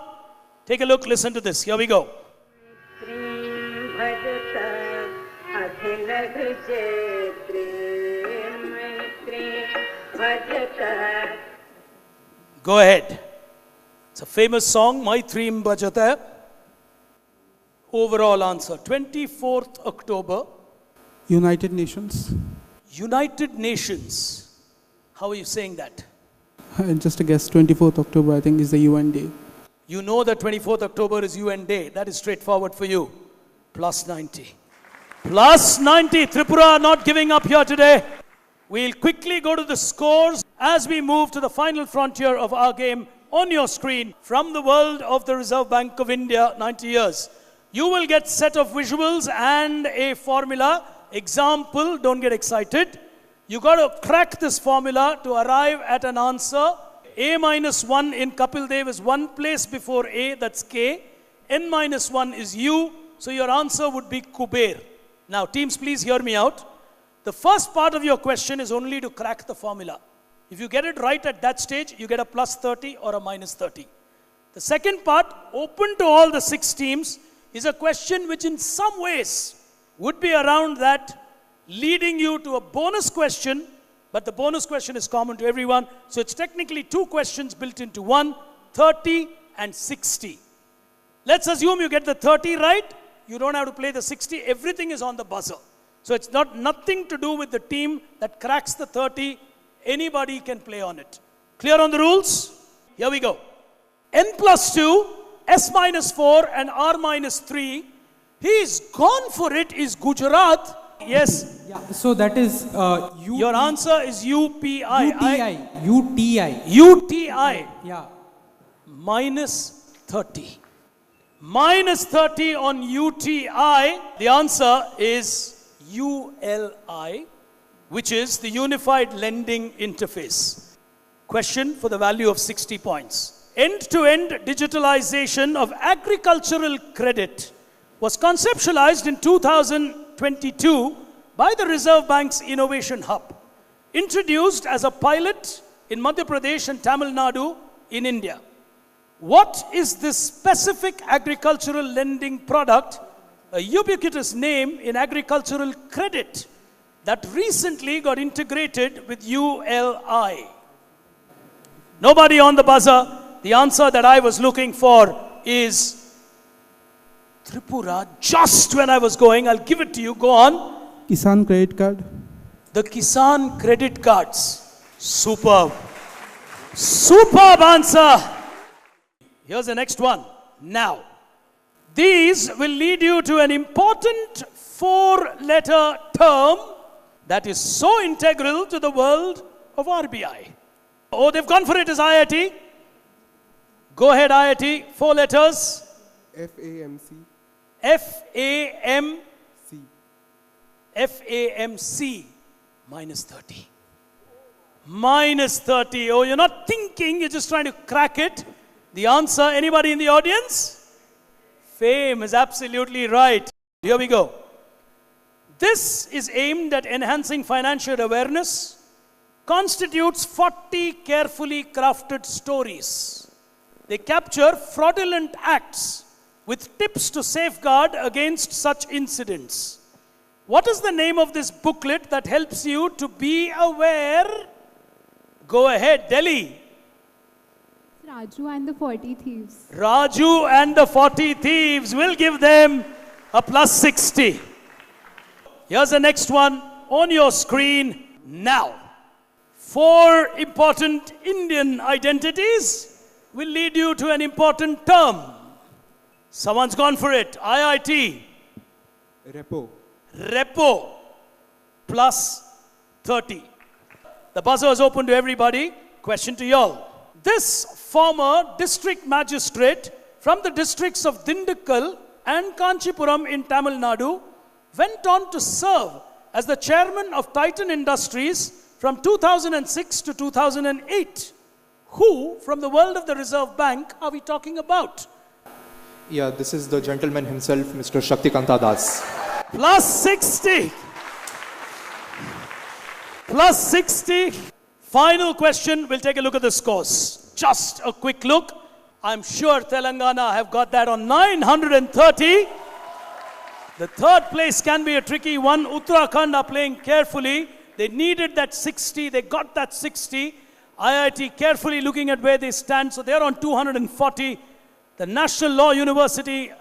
take a look, listen to this. Here we go. Go ahead. It's a famous song, Maitrim Bhajata. Overall answer, 24th October. United Nations. United Nations. How are you saying that? Just a guess, 24th October I think is the UN Day. You know that 24th October is UN Day. That is straightforward for you. Plus 90. Plus 90. Tripura not giving up here today. We'll quickly go to the scores. as we move to the final frontier of our game on your screen from the world of the Reserve Bank of India, 90 years. You will get set of visuals and a formula. Example, don't get excited. You got to crack this formula to arrive at an answer. A minus 1 in Kapil Dev is one place before A, that's K. N minus 1 is U, so your answer would be Kuber. Now, teams, please hear me out. The first part of your question is only to crack the formula. If you get it right at that stage, you get a plus 30 or a minus 30. The second part, open to all the 6 teams, is a question which in some ways would be around that, leading you to a bonus question, but the bonus question is common to everyone. So it's technically 2 questions built into one, 30 and 60. Let's assume you get the 30 right. You don't have to play the 60. Everything is on the buzzer. So it's nothing to do with the team that cracks the 30. Anybody can play on it. Clear on the rules? Here we go. N plus 2, S minus 4 and R minus 3. He's gone for it is Gujarat. Yes. Yeah, so that is Your answer is UPI. UTI. UTI. Yeah. Minus 30. Minus 30 on UTI. The answer is ULI, which is the Unified Lending Interface. Question for the value of 60 points. End-to-end digitalization of agricultural credit was conceptualized in 2022 by the Reserve Bank's Innovation Hub, introduced as a pilot in Madhya Pradesh and Tamil Nadu in India. What is this specific agricultural lending product, a ubiquitous name in agricultural credit, that recently got integrated with ULI? Nobody on the buzzer. The answer that I was looking for is Tripura. Just when I was going, I'll give it to you. Go on. Kisan credit card. The Kisan credit cards. Superb. Superb answer. Here's the next one. Now, these will lead you to an important 4-letter term that is so integral to the world of RBI. Oh, they've gone for it as IIT. Go ahead, IIT. 4 letters. FAMC. FAMC. FAMC. Minus 30. Minus 30. Oh, you're not thinking, you're just trying to crack it. The answer, anybody in the audience? Fame is absolutely right. Here we go. This is aimed at enhancing financial awareness, constitutes 40 carefully crafted stories. They capture fraudulent acts with tips to safeguard against such incidents. What is the name of this booklet that helps you to be aware? Go ahead, Delhi. Raju and the 40 Thieves. Raju and the 40 Thieves. Will give them a plus 60. Here's the next one on your screen now. 4 important Indian identities will lead you to an important term. Someone's gone for it. IIT. Repo. Repo. Plus 30. The buzzer is open to everybody. Question to y'all. This former district magistrate from the districts of Dindigul and Kanchipuram in Tamil Nadu went on to serve as the chairman of Titan Industries from 2006 to 2008. Who from the world of the Reserve Bank are we talking about? Yeah, this is the gentleman himself, Mr. Shaktikanta Das. Plus 60. Plus 60. Final question. We'll take a look at the scores. Just a quick look. I'm sure Telangana have got that on 930. The third place can be a tricky one. Uttarakhand are playing carefully. They needed that 60. They got that 60. IIT carefully looking at where they stand. So they're on 240. The National Law University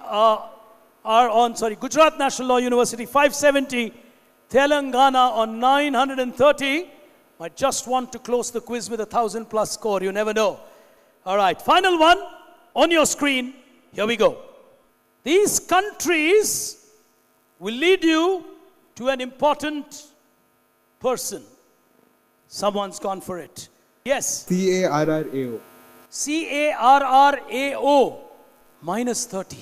Gujarat National Law University 570. Telangana on 930. Might just want to close the quiz with a 1,000+ score. You never know. All right, final one on your screen. Here we go. These countries will lead you to an important person. Someone's gone for it. Yes. CARRAO. CARRAO. Minus 30.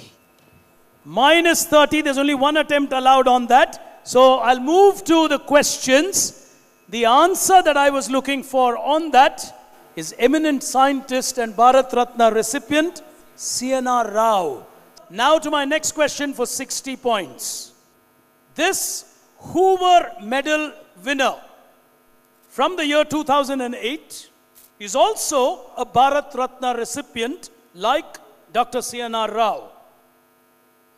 Minus 30. There's only one attempt allowed on that. So I'll move to the questions. The answer that I was looking for on that is eminent scientist and Bharat Ratna recipient, C.N.R. Rao. Now to my next question for 60 points. This Hoover Medal winner from the year 2008 is also a Bharat Ratna recipient like Dr. C.N.R. Rao.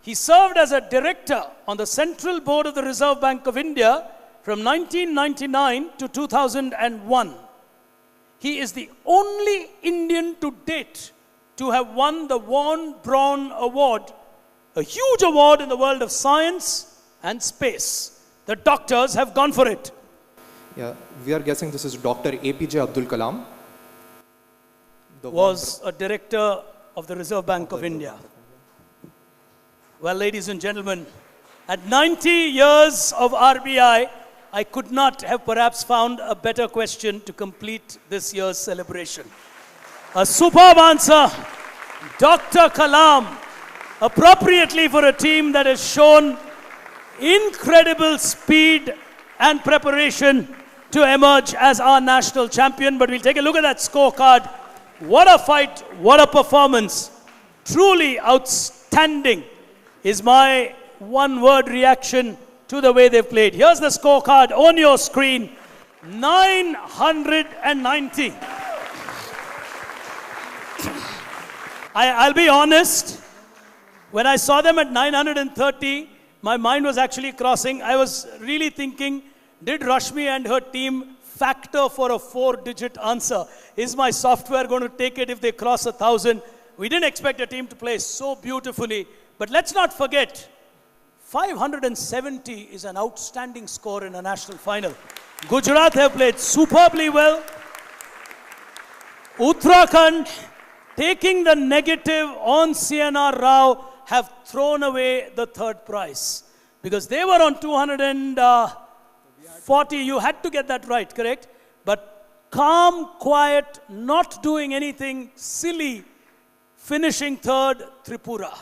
He served as a director on the Central Board of the Reserve Bank of India from 1999 to 2001. He is the only Indian to date to have won the Von Braun Award, a huge award in the world of science and space. The doctors have gone for it. Yeah, we are guessing this is Dr. APJ Abdul Kalam. Was a director of the Reserve Bank of India. Well, ladies and gentlemen, at 90 years of RBI, I could not have perhaps found a better question to complete this year's celebration. A superb answer, Dr. Kalam, appropriately for a team that has shown incredible speed and preparation to emerge as our national champion. But we'll take a look at that scorecard. What a fight, what a performance. Truly outstanding is my one-word reaction to the way they've played. Here's the scorecard on your screen. 990. I'll be honest, when I saw them at 930, my mind was actually crossing. I was really thinking, did Rashmi and her team factor for a 4-digit answer? Is my software going to take it if they cross 1,000? We didn't expect a team to play so beautifully. But let's not forget, 570 is an outstanding score in a national final. Gujarat have played superbly well. Uttarakhand, taking the negative on C.N.R. Rao, have thrown away the third prize. Because they were on 240. You had to get that right, correct? But calm, quiet, not doing anything silly, finishing third, Tripura.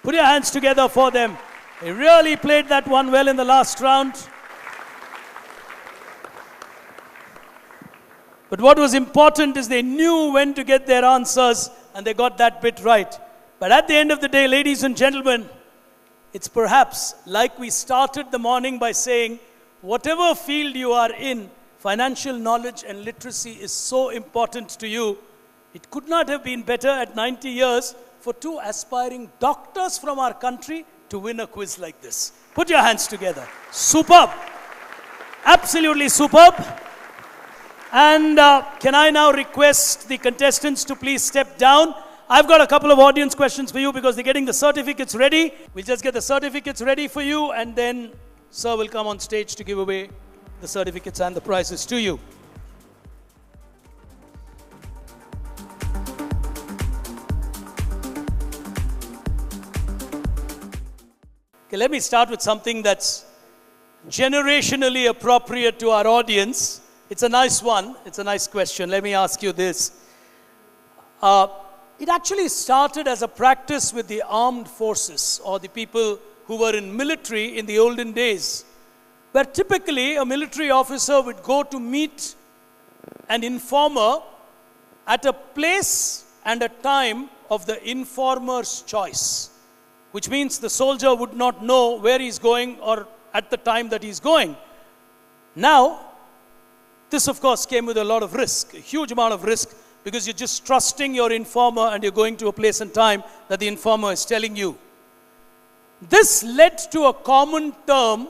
Put your hands together for them. They really played that one well in the last round. But what was important is they knew when to get their answers, and they got that bit right. But at the end of the day, ladies and gentlemen, it's perhaps like we started the morning by saying, whatever field you are in, financial knowledge and literacy is so important to you. It could not have been better at 90 years for two aspiring doctors from our country to win a quiz like this. Put your hands together. Superb. Absolutely superb. And can I now request the contestants to please step down? I've got a couple of audience questions for you because they're getting the certificates ready. We'll just get the certificates ready for you, and then Sir will come on stage to give away the certificates and the prizes to you. Okay, let me start with something that's generationally appropriate to our audience. It's a nice one. It's a nice question. Let me ask you this. It actually started as a practice with the armed forces, or the people who were in military in the olden days, where typically a military officer would go to meet an informer at a place and a time of the informer's choice, which means the soldier would not know where he's going or at the time that he's going. Now, this of course came with a lot of risk, a huge amount of risk, because you're just trusting your informer and you're going to a place and time that the informer is telling you. This led to a common term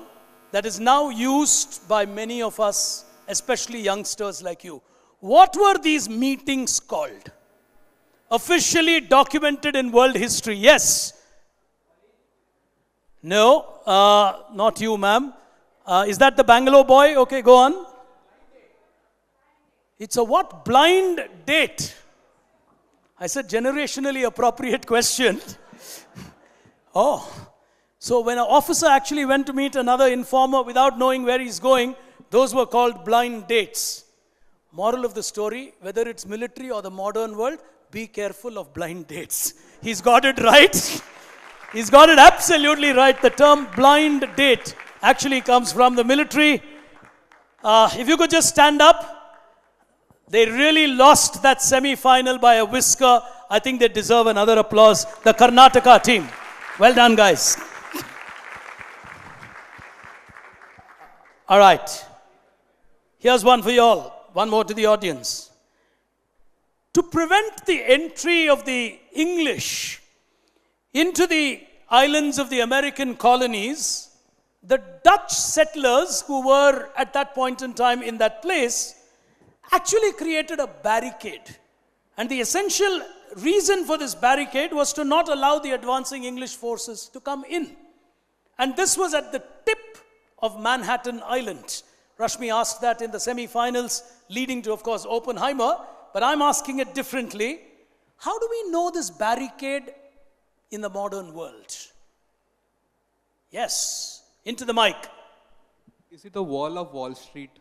that is now used by many of us, especially youngsters like you. What were these meetings called? Officially documented in world history, yes. No, not you, ma'am. Is that the Bangalore boy? Okay, go on. It's a what? Blind date. I said generationally appropriate question. Oh, so when an officer actually went to meet another informer without knowing where he's going, those were called blind dates. Moral of the story, whether it's military or the modern world, be careful of blind dates. He's got it right. He's got it absolutely right. The term blind date actually comes from the military. If you could just stand up. They really lost that semi-final by a whisker. I think they deserve another applause. The Karnataka team. Well done, guys. All right. Here's one for you all. One more to the audience. To prevent the entry of the English into the islands of the American colonies, the Dutch settlers who were at that point in time in that place actually created a barricade. And the essential reason for this barricade was to not allow the advancing English forces to come in. And this was at the tip of Manhattan Island. Rashmi asked that in the semi-finals, leading to, of course, Oppenheimer. But I'm asking it differently. How do we know this barricade in the modern world? Yes, into the mic. Is it the wall of Wall Street?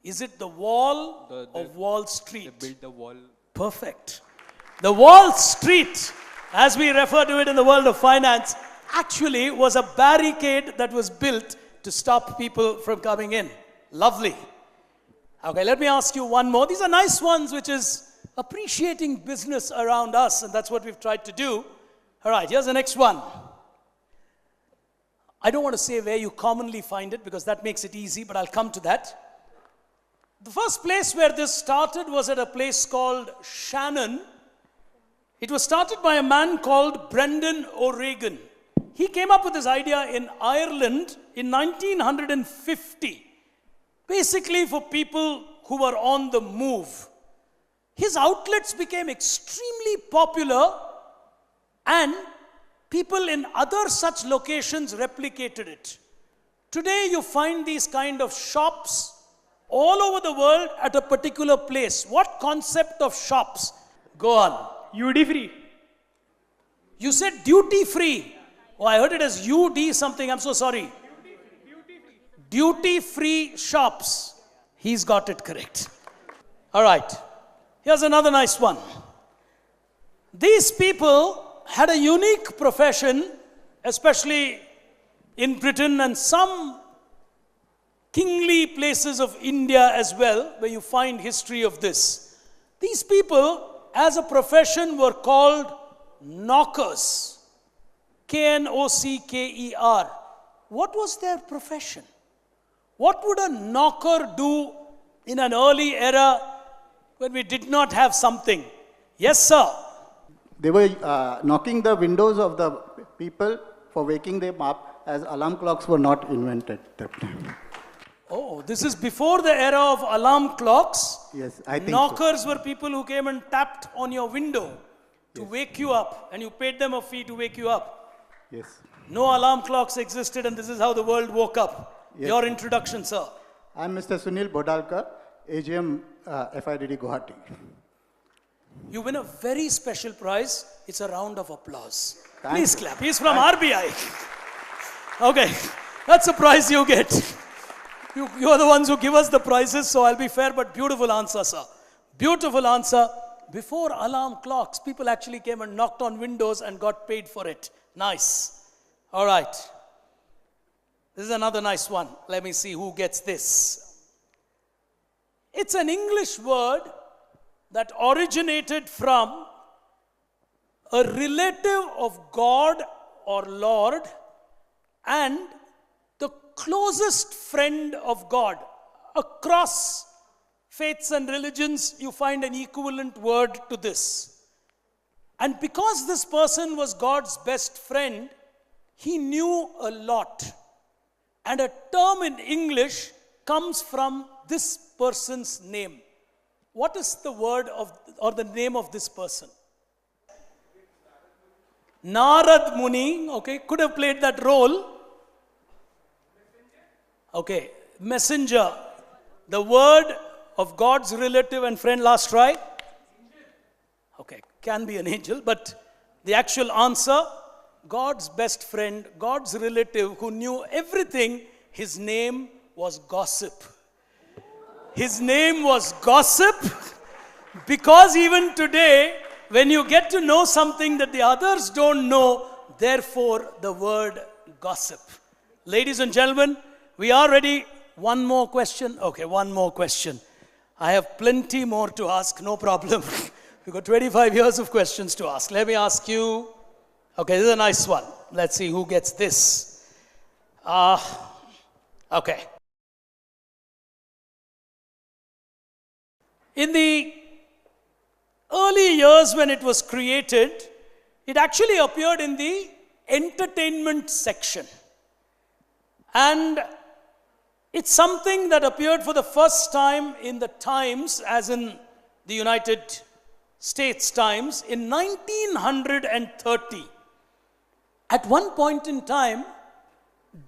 Is it the wall of Wall Street? They built the wall. Perfect. The Wall Street, as we refer to it in the world of finance, actually was a barricade that was built to stop people from coming in. Lovely. Okay, let me ask you one more. These are nice ones, which is appreciating business around us, and that's what we've tried to do. All right, here's the next one. I don't want to say where you commonly find it because that makes it easy, but I'll come to that. The first place where this started was at a place called Shannon. It was started by a man called Brendan O'Regan. He came up with this idea in Ireland in 1950, basically for people who were on the move. His outlets became extremely popular and people in other such locations replicated it. Today you find these kind of shops all over the world at a particular place. What concept of shops? Go on. Duty free. You said duty free. Oh, I heard it as UD something. I'm so sorry. Duty free shops. He's got it correct. All right. Here's another nice one. These people had a unique profession, especially in Britain and some kingly places of India as well, where you find history of this. These people, as a profession, were called knockers. K-N-O-C-K-E-R. What was their profession? What would a knocker do in an early era when we did not have something? Yes, sir. They were knocking the windows of the people for waking them up, as alarm clocks were not invented at that time. Oh, this is before the era of alarm clocks. Yes, I think knockers were people who came and tapped on your window to wake you up, and you paid them a fee to wake you up. Yes. No alarm clocks existed, and this is how the world woke up. Yes. Your introduction, sir. I'm Mr. Sunil Bodalkar, AGM FIDD Guwahati. You win a very special prize. It's a round of applause. Thank Please you. clap. He's from RBI. Okay, that's a prize you get. You are the ones who give us the prizes, so I'll be fair, but beautiful answer, sir. Beautiful answer. Before alarm clocks, people actually came and knocked on windows and got paid for it. Nice. All right. This is another nice one. Let me see who gets this. It's an English word that originated from a relative of God or Lord and the closest friend of God. Across faiths and religions, you find an equivalent word to this. And because this person was God's best friend, he knew a lot. And a term in English comes from this person's name. What is the word of, or the name of this person? Narad Muni, okay, could have played that role. Okay, messenger. The word of God's relative and friend, last try. Okay, can be an angel, but the actual answer, God's best friend, God's relative who knew everything, his name was Gossip. His name was Gossip, because even today, when you get to know something that the others don't know, therefore the word gossip. Ladies and gentlemen, we are ready. One more question. Okay, one more question. I have plenty more to ask, no problem. We've got 25 years of questions to ask. Let me ask you. Okay, this is a nice one. Let's see who gets this. Okay. In the early years when it was created, it actually appeared in the entertainment section. And it's something that appeared for the first time in the Times, as in the United States Times, in 1930. At one point in time,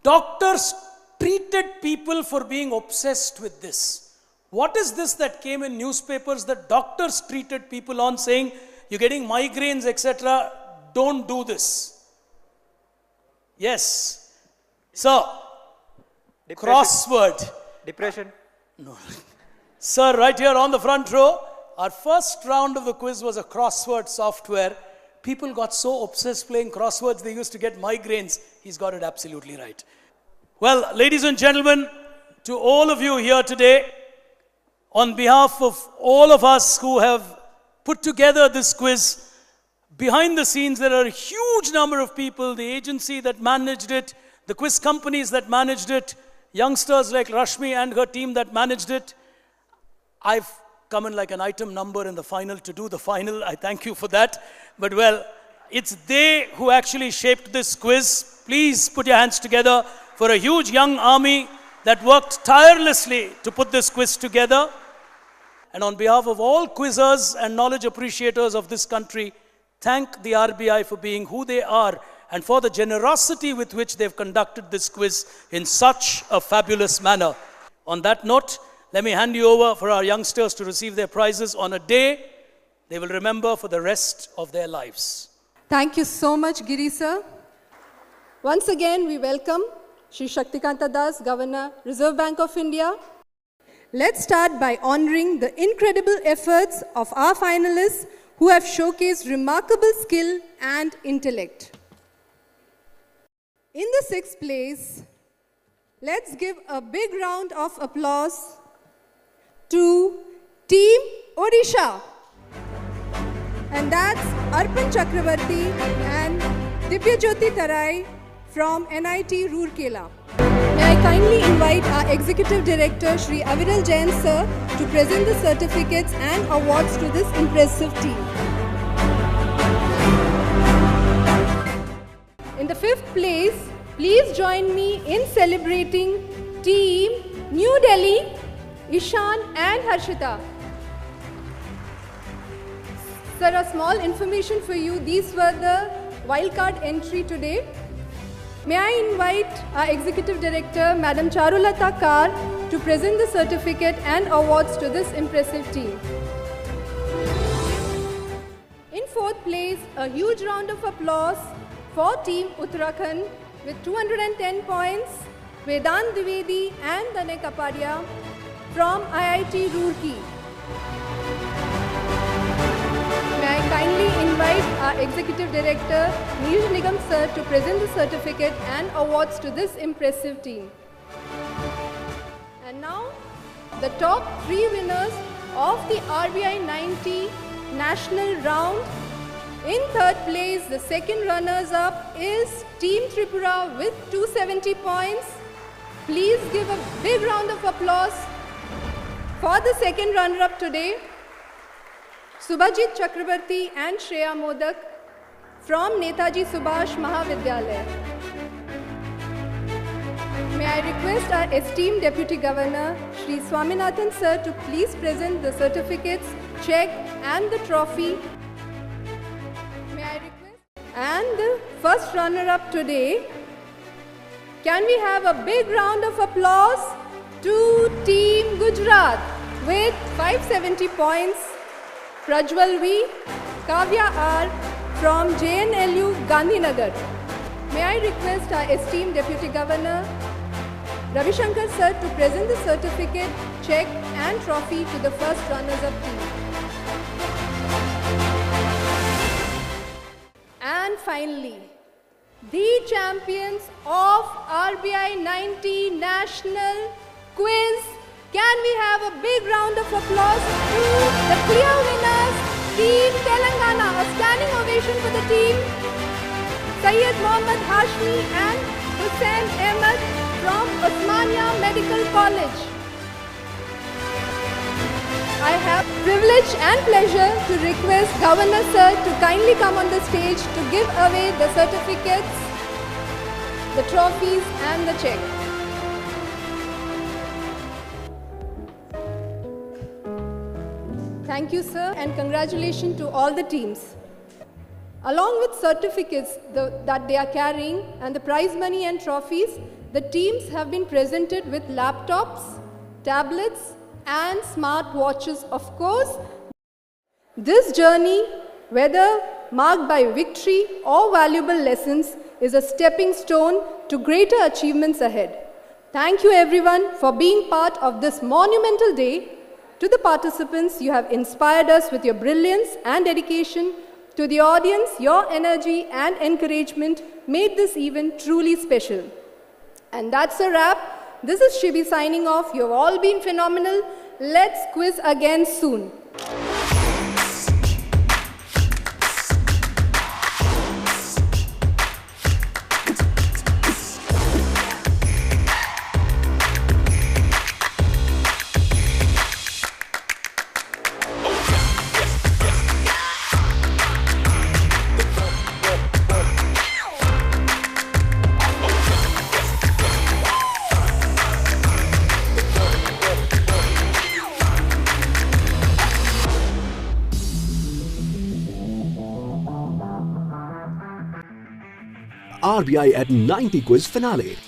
doctors treated people for being obsessed with this. What is this that came in newspapers that doctors treated people on, saying, you're getting migraines, etc., don't do this? Yes. So, crossword. Depression. No. Sir, right here on the front row, our first round of the quiz was a crossword software. People got so obsessed playing crosswords, they used to get migraines. He's got it absolutely right. Well, ladies and gentlemen, to all of you here today, on behalf of all of us who have put together this quiz, behind the scenes there are a huge number of people, the agency that managed it, the quiz companies that managed it, youngsters like Rashmi and her team that managed it. I've come in like an item number in the final to do the final. I thank you for that. But well, it's they who actually shaped this quiz. Please put your hands together for a huge young army that worked tirelessly to put this quiz together. And on behalf of all quizzers and knowledge appreciators of this country, thank the RBI for being who they are and for the generosity with which they've conducted this quiz in such a fabulous manner. On that note, let me hand you over for our youngsters to receive their prizes on a day they will remember for the rest of their lives. Thank you so much, Giri sir. Once again, we welcome Shri Shaktikanta Das, Governor, Reserve Bank of India. Let's start by honoring the incredible efforts of our finalists who have showcased remarkable skill and intellect. In the 6th place, let's give a big round of applause to Team Odisha. And that's Arpan Chakravarti and Divyajyoti Tarai from NIT Roorkela. May I kindly invite our Executive Director, Shri Aviral Jain sir, to present the certificates and awards to this impressive team. In the 5th place, please join me in celebrating Team New Delhi, Ishan and Harshita. Sir, a small information for you. These were the wildcard entry today. May I invite our Executive Director, Madam Charulata Kar, to present the certificate and awards to this impressive team. In 4th place, a huge round of applause for Team Uttarakhand with 210 points, Vedant Dwivedi and Dane Kapadia from IIT Roorkee. May I kindly invite our Executive Director, Neeraj Nigam sir, to present the certificate and awards to this impressive team. And now, the top 3 winners of the RBI 90 National Round. In 3rd place, the second runners-up is Team Tripura with 270 points. Please give a big round of applause for the second runner-up today, Subhajit Chakrabarti and Shreya Modak from Netaji Subhash Mahavidyalaya. May I request our esteemed Deputy Governor, Shri Swaminathan sir, to please present the certificates, check and the trophy. May I request? And the first runner-up today, can we have a big round of applause to Team Gujarat with 570 points, Prajwal V, Kavya R from JNLU Gandhinagar. May I request our esteemed Deputy Governor, Ravi Shankar sir to present the certificate, check and trophy to the first runners-up team. And finally, the champions of RBI 90 National Quiz. Can we have a big round of applause to the clear winners, Team Telangana. A standing ovation for the team. Syed Mohammad Hashmi and Hussain Ahmed from Osmania Medical College. I have privilege and pleasure to request Governor Sir to kindly come on the stage to give away the certificates, the trophies and the check. Thank you, sir, and congratulations to all the teams. Along with certificates that they are carrying and the prize money and trophies, the teams have been presented with laptops, tablets, and smart watches, of course. This journey, whether marked by victory or valuable lessons, is a stepping stone to greater achievements ahead. Thank you everyone for being part of this monumental day. To the participants, you have inspired us with your brilliance and dedication. To the audience, your energy and encouragement made this event truly special. And that's a wrap. This is Shibi signing off. You've all been phenomenal. Let's quiz again soon. RBI at 90 Quiz Finale.